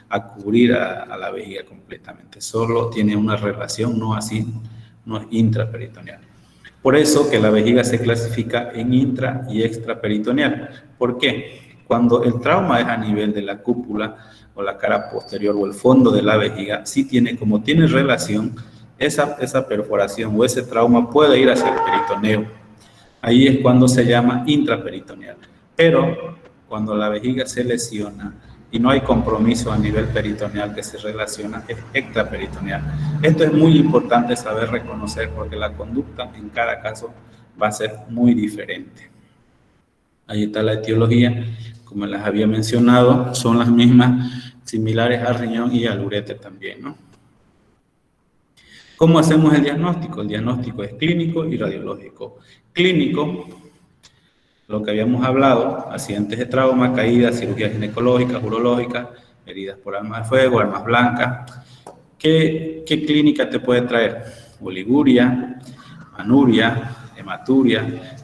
a cubrir a la vejiga completamente, solo tiene una relación, no es intraperitoneal. Por eso que la vejiga se clasifica en intra y extraperitoneal. ¿Por qué? Cuando el trauma es a nivel de la cúpula o la cara posterior o el fondo de la vejiga, como tiene relación, esa perforación o ese trauma puede ir hacia el peritoneo. Ahí es cuando se llama intraperitoneal. Pero cuando la vejiga se lesiona y no hay compromiso a nivel peritoneal que se relaciona, es extraperitoneal. Esto es muy importante saber reconocer porque la conducta en cada caso va a ser muy diferente. Ahí está la etiología, como les había mencionado, son las mismas, similares al riñón y al uréter también, ¿no? ¿Cómo hacemos el diagnóstico? El diagnóstico es clínico y radiológico. Clínico, lo que habíamos hablado, accidentes de trauma, caídas, cirugías ginecológicas, urológicas, heridas por armas de fuego, armas blancas. ¿Qué clínica te puede traer? Oliguria, anuria, hematuria,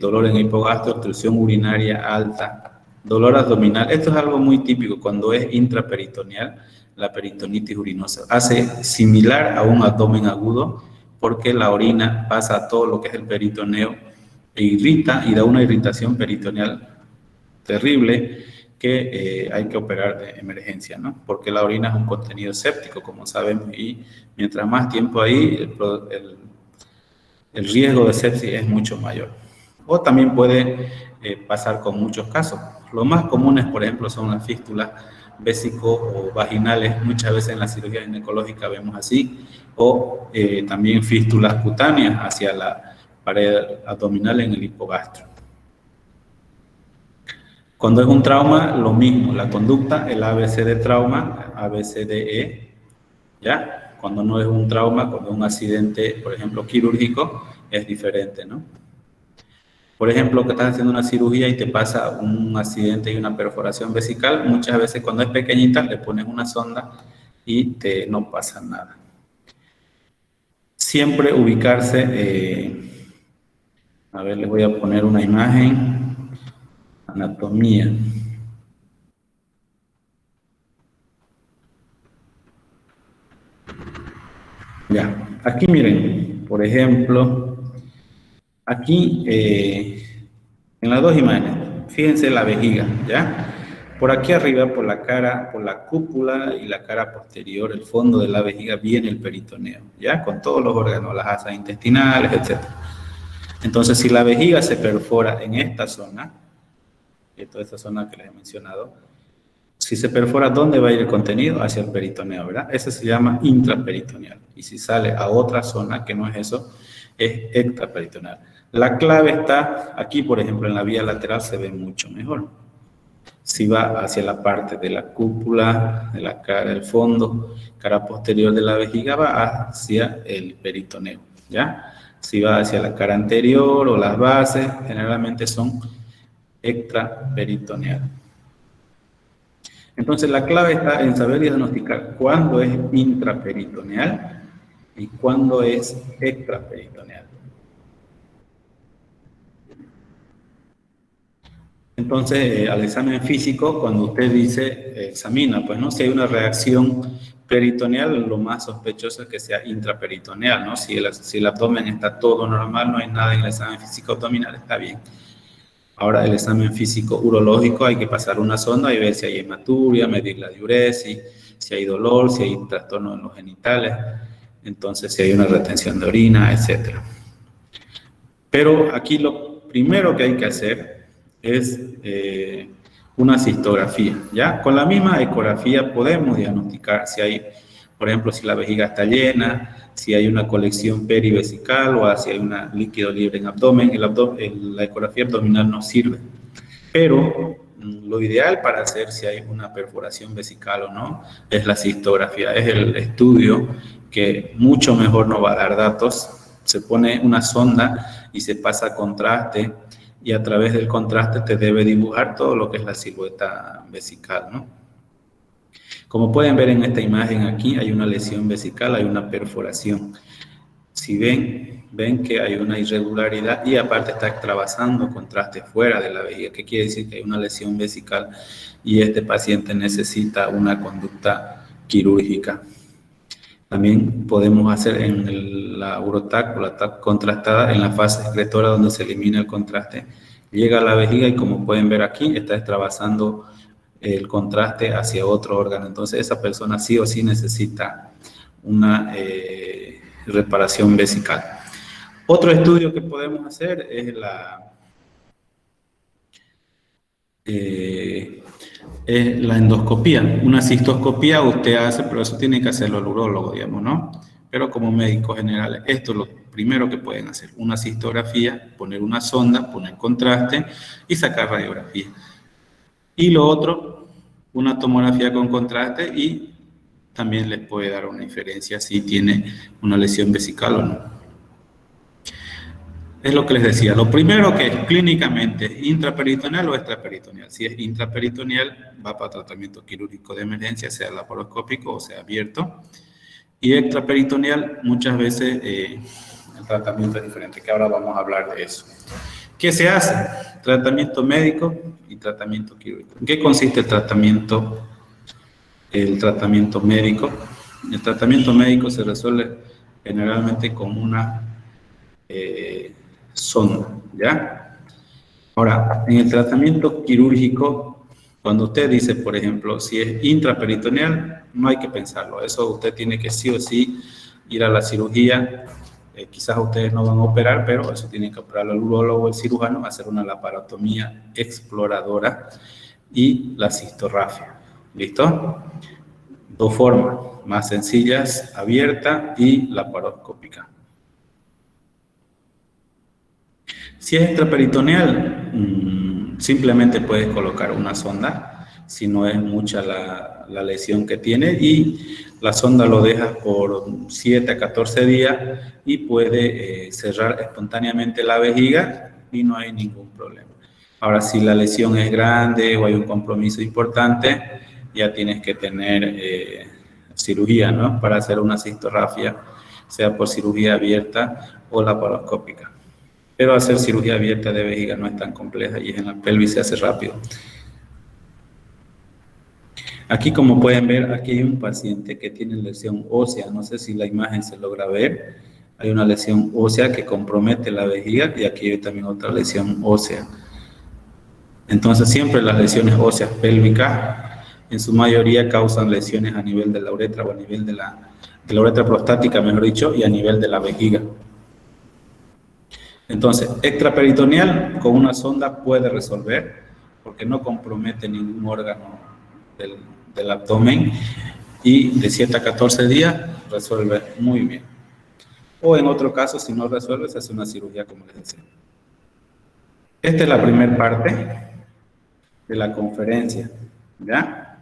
dolor en hipogastro, obstrucción urinaria alta, dolor abdominal. Esto es algo muy típico cuando es intraperitoneal, la peritonitis urinosa. Hace similar a un abdomen agudo porque la orina pasa a todo lo que es el peritoneo e irrita y da una irritación peritoneal terrible que hay que operar de emergencia, ¿no? Porque la orina es un contenido séptico, como sabemos, y mientras más tiempo ahí, el riesgo de sepsis es mucho mayor. O también puede pasar con muchos casos. Los más comunes, por ejemplo, son las fístulas vésico o vaginales. Muchas veces en la cirugía ginecológica vemos así. O también fístulas cutáneas hacia la pared abdominal en el hipogastro. Cuando es un trauma, lo mismo, la conducta, el ABC de trauma, ABCDE, ¿ya? Cuando no es un trauma, cuando es un accidente, por ejemplo, quirúrgico, es diferente, ¿no? Por ejemplo, que estás haciendo una cirugía y te pasa un accidente y una perforación vesical, muchas veces cuando es pequeñita le pones una sonda y no pasa nada. Siempre ubicarse, a ver, les voy a poner una imagen, anatomía. Ya, aquí miren, por ejemplo, aquí en las dos imágenes, fíjense la vejiga, ¿ya? Por aquí arriba, por la cara, por la cúpula y la cara posterior, el fondo de la vejiga, viene el peritoneo, ¿ya? Con todos los órganos, las asas intestinales, etc. Entonces, si la vejiga se perfora en esta zona, toda esta zona que les he mencionado, si se perfora, ¿dónde va a ir el contenido? Hacia el peritoneo, ¿verdad? Ese se llama intraperitoneal. Y si sale a otra zona, que no es eso, es extraperitoneal. La clave está aquí, por ejemplo, en la vía lateral se ve mucho mejor. Si va hacia la parte de la cúpula, de la cara, del fondo, cara posterior de la vejiga, va hacia el peritoneo, ¿ya? Si va hacia la cara anterior o las bases, generalmente son extraperitoneal. Entonces, la clave está en saber diagnosticar cuándo es intraperitoneal y cuándo es extraperitoneal. Entonces, al examen físico, cuando usted dice, examina, pues, ¿no? Si hay una reacción peritoneal, lo más sospechoso es que sea intraperitoneal, ¿no? Si el abdomen está todo normal, no hay nada en el examen físico abdominal, está bien. Ahora, el examen físico urológico, hay que pasar una sonda y ver si hay hematuria, medir la diuresis, si hay dolor, si hay trastorno en los genitales, entonces si hay una retención de orina, etc. Pero aquí lo primero que hay que hacer es una cistografía, ¿ya? Con la misma ecografía podemos diagnosticar si hay, por ejemplo, si la vejiga está llena, si hay una colección perivesical o si hay un líquido libre en abdomen. La ecografía abdominal no sirve. Pero lo ideal para hacer si hay una perforación vesical o no es la cistografía, es el estudio que mucho mejor nos va a dar datos. Se pone una sonda y se pasa contraste y a través del contraste te debe dibujar todo lo que es la silueta vesical, ¿no? Como pueden ver en esta imagen aquí, hay una lesión vesical, hay una perforación. Si ven que hay una irregularidad y aparte está extravasando contraste fuera de la vejiga, que quiere decir que hay una lesión vesical y este paciente necesita una conducta quirúrgica. También podemos hacer en la urotac o la TAC contrastada en la fase excretora donde se elimina el contraste. Llega a la vejiga y como pueden ver aquí, está extravasando el contraste hacia otro órgano. Entonces esa persona sí o sí necesita una reparación vesical. Otro estudio que podemos hacer es la endoscopía. Una cistoscopía usted hace, pero eso tiene que hacerlo el urólogo, digamos, ¿no? Pero como médico general, esto es lo primero que pueden hacer. Una cistografía, poner una sonda, poner contraste y sacar radiografía. Y lo otro, una tomografía con contraste y también les puede dar una inferencia si tiene una lesión vesical o no. Es lo que les decía, lo primero que es clínicamente intraperitoneal o extraperitoneal. Si es intraperitoneal, va para tratamiento quirúrgico de emergencia, sea laparoscópico o sea abierto. Y extraperitoneal, muchas veces el tratamiento es diferente, que ahora vamos a hablar de eso. ¿Qué se hace? Tratamiento médico y tratamiento quirúrgico. ¿En qué consiste el tratamiento médico? El tratamiento médico se resuelve generalmente con una sonda, ¿ya? Ahora, en el tratamiento quirúrgico, cuando usted dice, por ejemplo, si es intraperitoneal, no hay que pensarlo. Eso usted tiene que sí o sí ir a la cirugía. Quizás ustedes no van a operar, pero eso tiene que operar el urólogo o el cirujano, hacer una laparotomía exploradora y la cistorrafia. ¿Listo? Dos formas más sencillas, abierta y laparoscópica. Si es extraperitoneal, simplemente puedes colocar una sonda si no es mucha la lesión que tiene, y la sonda lo dejas por 7 a 14 días y puede cerrar espontáneamente la vejiga y no hay ningún problema. Ahora, si la lesión es grande o hay un compromiso importante, ya tienes que tener cirugía, ¿no? Para hacer una cistografía, sea por cirugía abierta o laparoscópica. Pero hacer cirugía abierta de vejiga no es tan compleja y en la pelvis se hace rápido. Aquí, como pueden ver, aquí hay un paciente que tiene lesión ósea. No sé si la imagen se logra ver. Hay una lesión ósea que compromete la vejiga y aquí hay también otra lesión ósea. Entonces, siempre las lesiones óseas pélvicas, en su mayoría, causan lesiones a nivel de la uretra o a nivel de la uretra prostática, mejor dicho, y a nivel de la vejiga. Entonces, extraperitoneal con una sonda puede resolver porque no compromete ningún órgano del abdomen, y de 7 a 14 días resuelve muy bien. O en otro caso, si no resuelve, se hace una cirugía, como les decía. Esta es la primera parte de la conferencia, ¿ya?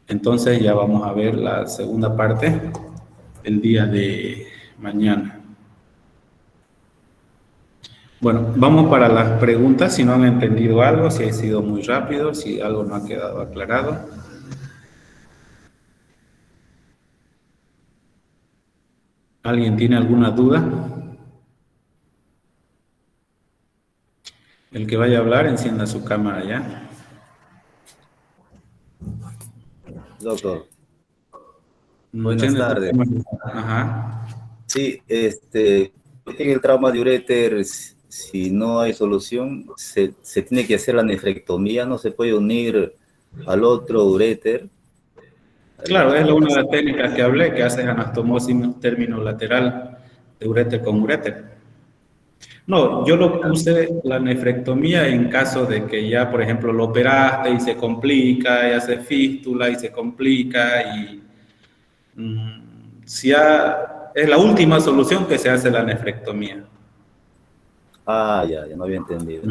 Entonces ya vamos a ver la segunda parte el día de mañana. Bueno, vamos para las preguntas, si no han entendido algo, si ha sido muy rápido, si algo no ha quedado aclarado. ¿Alguien tiene alguna duda? El que vaya a hablar, encienda su cámara ya. Doctor, Buenas buenas tardes. Ajá. Sí, en el trauma de uréter, si no hay solución, se tiene que hacer la nefrectomía, no se puede unir al otro uréter. Claro, es una de las técnicas que hablé, que haces anastomosis terminolateral de uréter con uréter. No, yo lo puse la nefrectomía en caso de que ya, por ejemplo, lo operaste y se complica, y hace fístula y se complica, y si es la última solución que se hace la nefrectomía. Ah, ya no había entendido.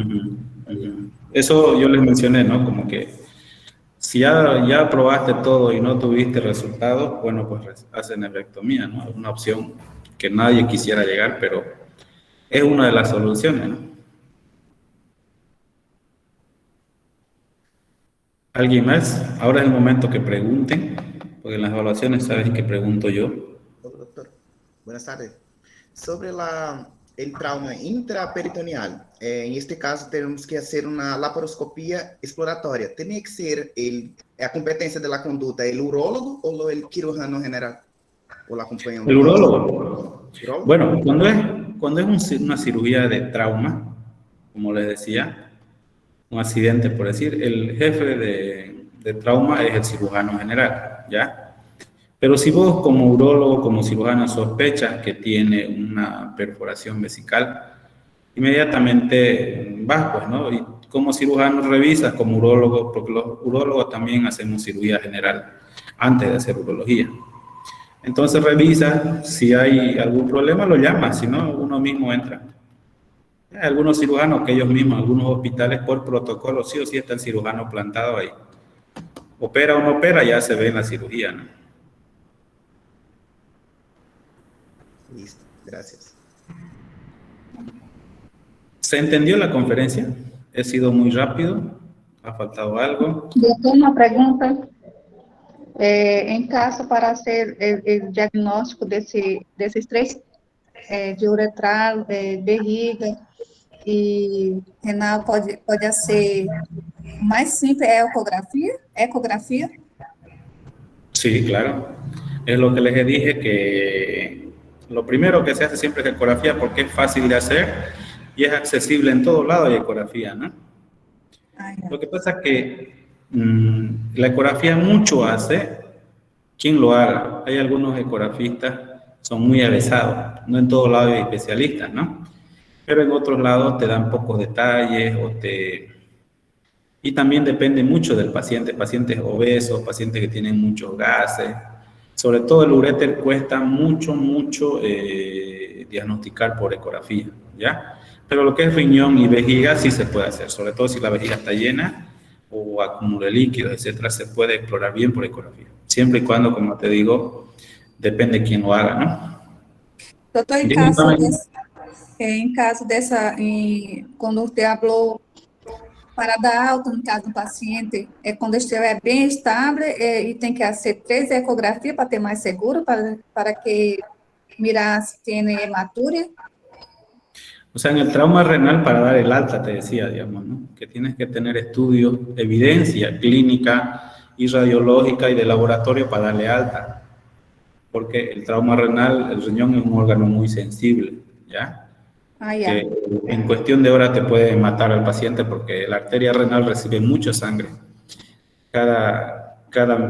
Eso yo les mencioné, ¿no? Como que si ya probaste todo y no tuviste resultados, bueno, pues hace nefrectomía, ¿no? Es una opción que nadie quisiera llegar, pero es una de las soluciones, ¿no? ¿Alguien más? Ahora es el momento que pregunten, porque en las evaluaciones saben que pregunto yo. Doctor, buenas tardes. Sobre el trauma intraperitoneal, en este caso tenemos que hacer una laparoscopía exploratoria. ¿Tiene que ser la competencia de la conducta el urólogo o el cirujano general? ¿O la acompañante? El urólogo. Bueno, cuando es una cirugía de trauma, como les decía, un accidente, por decir, el jefe de trauma es el cirujano general, ¿ya? Pero si vos como urólogo, como cirujano, sospechas que tiene una perforación vesical, inmediatamente vas, pues, ¿no? Y como cirujano revisas, como urólogo, porque los urólogos también hacemos cirugía general antes de hacer urología. Entonces revisa, si hay algún problema lo llama, si no, uno mismo entra. Hay algunos cirujanos que ellos mismos, algunos hospitales por protocolo, sí o sí está el cirujano plantado ahí. Opera o no opera, ya se ve en la cirugía, ¿no? Listo, gracias. ¿Se entendió la conferencia? ¿He sido muy rápido? ¿Ha faltado algo? Doutor, uma pergunta. Em caso para hacer o diagnóstico desses três, de uretral, vejiga e renal, pode ser mais simples, ecografia? Sí, claro. Es lo que les dije, que lo primero que se hace siempre es ecografía porque es fácil de hacer y es accesible en todos lados, hay ecografía, ¿no? Lo que pasa es que la ecografía mucho hace quien lo haga. Hay algunos ecografistas, son muy avesados, no en todos lados hay especialistas, ¿no? Pero en otros lados te dan pocos detalles y también depende mucho del paciente, pacientes obesos, pacientes que tienen muchos gases. Sobre todo el uréter cuesta mucho diagnosticar por ecografía, ¿ya? Pero lo que es riñón y vejiga sí se puede hacer, sobre todo si la vejiga está llena o acumula líquidos, etcétera, se puede explorar bien por ecografía. Siempre y cuando, como te digo, depende de quién lo haga, ¿no? Doutor, quando você falou para dar alta no caso do paciente, quando estiver bem estável e tem que fazer 3 ecografias para ter mais seguro, para que mirar si tiene hematuria. O sea, en el trauma renal, para dar el alta, te decía, digamos, ¿no? Que tienes que tener estudios, evidencia clínica y radiológica y de laboratorio para darle alta. Porque el trauma renal, el riñón es un órgano muy sensible, ¿ya? Que en cuestión de horas te puede matar al paciente porque la arteria renal recibe mucha sangre. Cada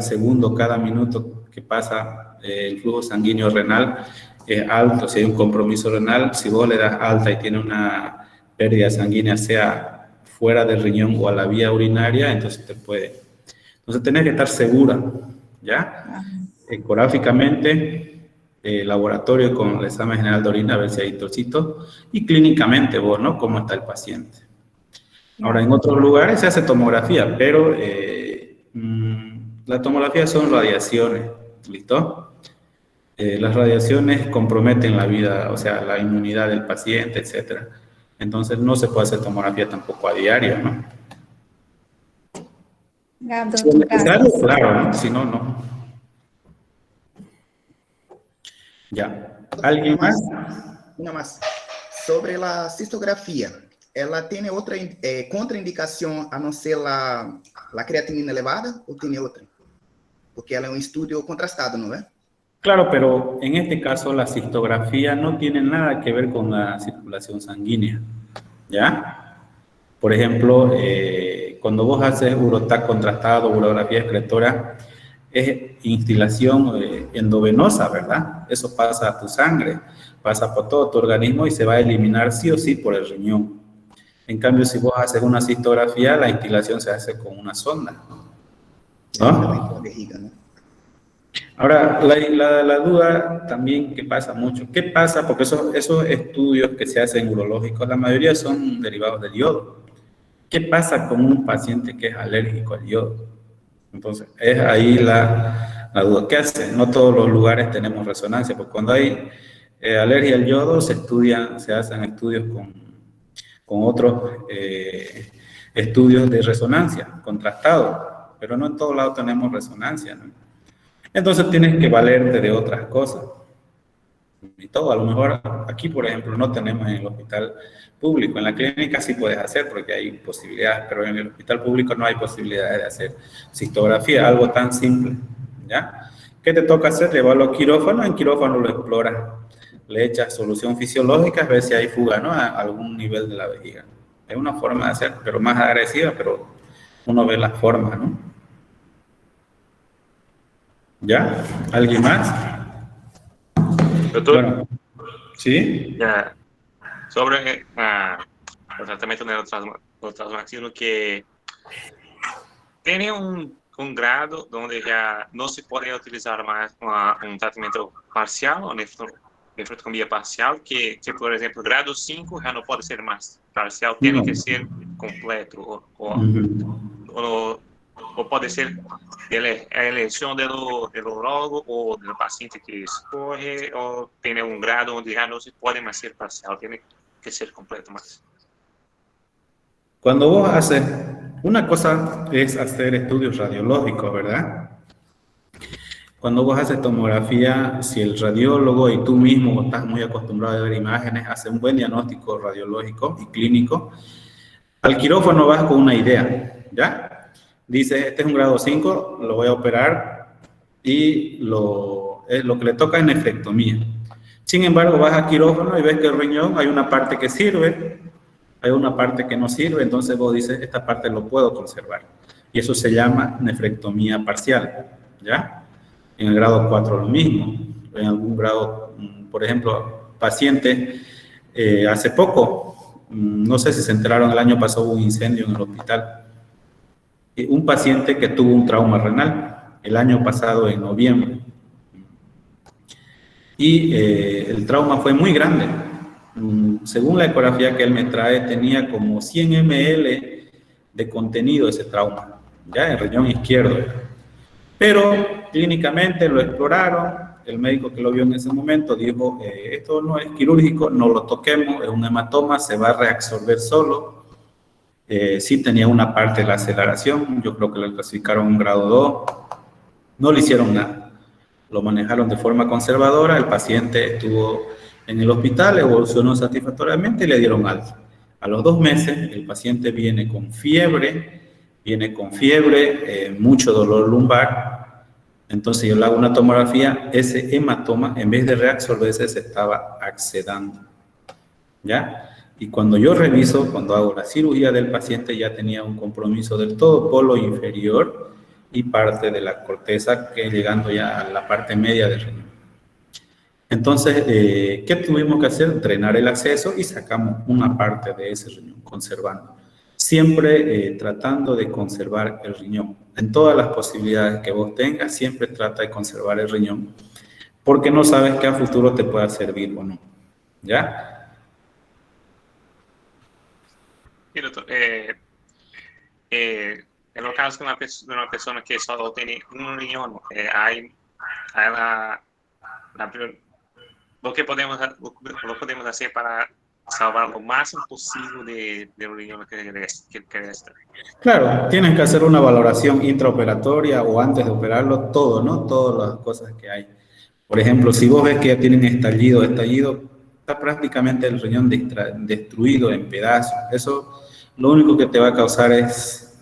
segundo, cada minuto que pasa el flujo sanguíneo renal es alto. Si hay un compromiso renal, si vos le das alta y tiene una pérdida sanguínea, sea fuera del riñón o a la vía urinaria, entonces te puede. Entonces tenés que estar segura, ¿ya? Ecográficamente, laboratorio con el examen general de orina, a ver si hay trocitos, y clínicamente vos, ¿no? ¿Cómo está el paciente? Ahora, en otros lugares se hace tomografía, pero la tomografía son radiaciones, ¿listo? Las radiaciones comprometen la vida, o sea, la inmunidad del paciente, etcétera. Entonces, no se puede hacer tomografía tampoco a diario, ¿no? Si es necesario, claro, ¿no? Si no, no. Ya. ¿Alguien más? Una más. Sobre la cistografía, ¿ella tiene otra contraindicación a no ser la creatinina elevada o tiene otra? Porque ella es un estudio contrastado, ¿no es? Claro, pero en este caso la cistografía no tiene nada que ver con la circulación sanguínea, ¿ya? Por ejemplo, cuando vos haces urotac contrastado, urografía excretora, es instilación endovenosa, ¿verdad? Eso pasa a tu sangre, pasa por todo tu organismo y se va a eliminar sí o sí por el riñón. En cambio, si vos haces una cistografía, la instilación se hace con una sonda, ¿no? Ahora, la duda también que pasa mucho, ¿qué pasa? Porque esos estudios que se hacen urológicos, la mayoría son derivados del yodo. ¿Qué pasa con un paciente que es alérgico al yodo? Entonces, es ahí la duda. ¿Qué hace? No todos los lugares tenemos resonancia, porque cuando hay alergia al yodo, se hacen estudios con otros estudios de resonancia, contrastados, pero no en todos lados tenemos resonancia, ¿no? Entonces tienes que valerte de otras cosas. Y todo, a lo mejor aquí, por ejemplo, no tenemos en el hospital público. En la clínica sí puedes hacer porque hay posibilidades, pero en el hospital público no hay posibilidades de hacer cistografía, algo tan simple, ¿ya? ¿Qué te toca hacer? Llevarlo a quirófano, en quirófano lo exploras, le echas solución fisiológica, ves si hay fuga, ¿no? A algún nivel de la vejiga. Es una forma de hacer, pero más agresiva, pero uno ve la forma, ¿no? ¿Ya? ¿Alguien más? Doutor, Bueno, ¿sí? sobre o tratamento neurotransaxino que tiene un grado donde ya no se puede utilizar más un tratamiento parcial o nefrectomía parcial, que por ejemplo, grado 5 ya no puede ser más parcial, tiene que ser completo, o puede ser a elección del urólogo o del paciente que escoge, o tiene un grado donde ya no se puede más ser parcial, tiene que ser completo más. Cuando vos haces, una cosa es hacer estudios radiológicos, ¿verdad? Cuando vos haces tomografía, si el radiólogo y tú mismo estás muy acostumbrado a ver imágenes, hace un buen diagnóstico radiológico y clínico, al quirófano vas con una idea, ¿ya? Dice, este es un grado 5, lo voy a operar y lo que le toca es nefrectomía. Sin embargo, vas a quirófano y ves que el riñón hay una parte que sirve, hay una parte que no sirve, entonces vos dices, esta parte lo puedo conservar. Y eso se llama nefrectomía parcial, ¿ya? En el grado 4 lo mismo. En algún grado, por ejemplo, paciente, hace poco, no sé si se enteraron, el año pasado hubo un incendio en el hospital. Un paciente que tuvo un trauma renal el año pasado en noviembre y el trauma fue muy grande según la ecografía que él me trae, tenía como 100 ml de contenido ese trauma, ya en el riñón izquierdo. Pero clínicamente lo exploraron, el médico que lo vio en ese momento dijo, esto no es quirúrgico, no lo toquemos, es un hematoma, se va a reabsorber solo. Sí tenía una parte de la aceleración, yo creo que lo clasificaron en grado 2, no le hicieron nada, lo manejaron de forma conservadora, el paciente estuvo en el hospital, evolucionó satisfactoriamente y le dieron alta. A los 2 meses el paciente viene con fiebre, mucho dolor lumbar, entonces yo le hago una tomografía, ese hematoma en vez de reabsorberse se estaba accedando, ¿ya? Y cuando yo reviso, cuando hago la cirugía del paciente, ya tenía un compromiso del todo polo inferior y parte de la corteza, que llegando ya a la parte media del riñón. Entonces, ¿qué tuvimos que hacer? Drenar el acceso y sacamos una parte de ese riñón, conservando. Siempre tratando de conservar el riñón. En todas las posibilidades que vos tengas, siempre trata de conservar el riñón, porque no sabes que a futuro te pueda servir o no, ¿ya? Sí, doctor. En el caso de una persona que solo tiene un riñón, hay lo que podemos hacer para salvar lo máximo posible del riñón que resta. Claro, tienes que hacer una valoración intraoperatoria o antes de operarlo, todo, ¿no? Todas las cosas que hay. Por ejemplo, si vos ves que ya tienen estallido, está prácticamente el riñón destruido en pedazos. Eso lo único que te va a causar es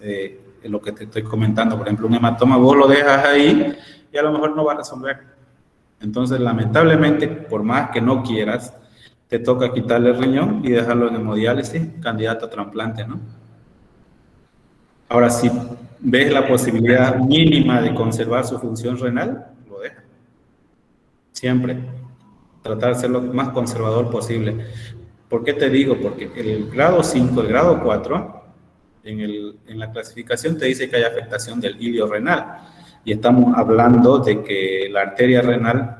lo que te estoy comentando. Por ejemplo, un hematoma, vos lo dejas ahí y a lo mejor no va a resolver. Entonces, lamentablemente, por más que no quieras, te toca quitarle el riñón y dejarlo en hemodiálisis, candidato a trasplante, ¿no? Ahora, si ves la posibilidad mínima de conservar su función renal, lo dejas. Siempre. Tratar de ser lo más conservador posible. ¿Por qué te digo? Porque el grado 5, el grado 4, en la clasificación te dice que hay afectación del hilio renal. Y estamos hablando de que la arteria renal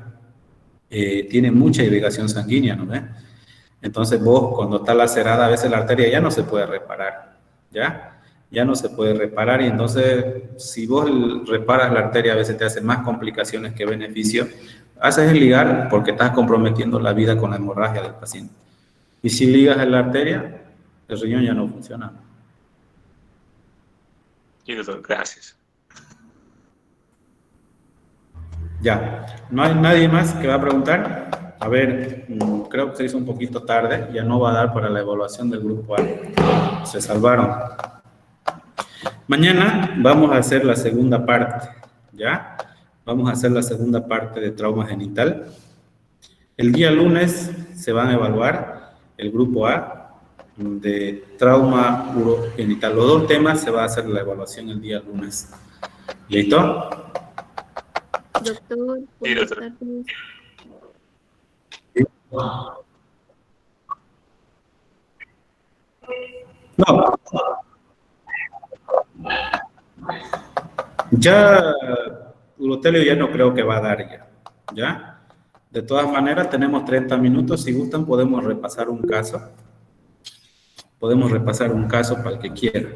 tiene mucha irrigación sanguínea, ¿no ves? Entonces vos, cuando está lacerada, a veces la arteria ya no se puede reparar, ¿ya? Ya no se puede reparar y entonces si vos reparas la arteria a veces te hace más complicaciones que beneficio. Haces el ligar porque estás comprometiendo la vida con la hemorragia del paciente. Y si ligas en la arteria, el riñón ya no funciona. Sí, doctor, gracias. Ya, ¿no hay nadie más que va a preguntar? A ver, creo que se hizo un poquito tarde, ya no va a dar para la evaluación del grupo A. Se salvaron. Mañana vamos a hacer la segunda parte, ¿ya? Vamos a hacer la segunda parte de trauma genital. El día lunes se van a evaluar el grupo A de trauma urogenital. Los 2 temas se va a hacer la evaluación el día lunes. ¿Listo? Doctor, Sí, buenas doctor. tardes. No. Ya urotelio ya no creo que va a dar ya. ¿Ya? De todas maneras, tenemos 30 minutos. Si gustan, podemos repasar un caso. Podemos repasar un caso para el que quiera.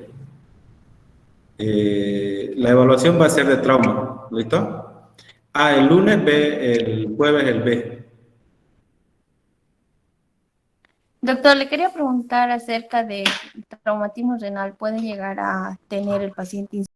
La evaluación va a ser de trauma. ¿Listo? El lunes B, el jueves el B. Doctor, le quería preguntar acerca de traumatismo renal. ¿Puede llegar a tener el paciente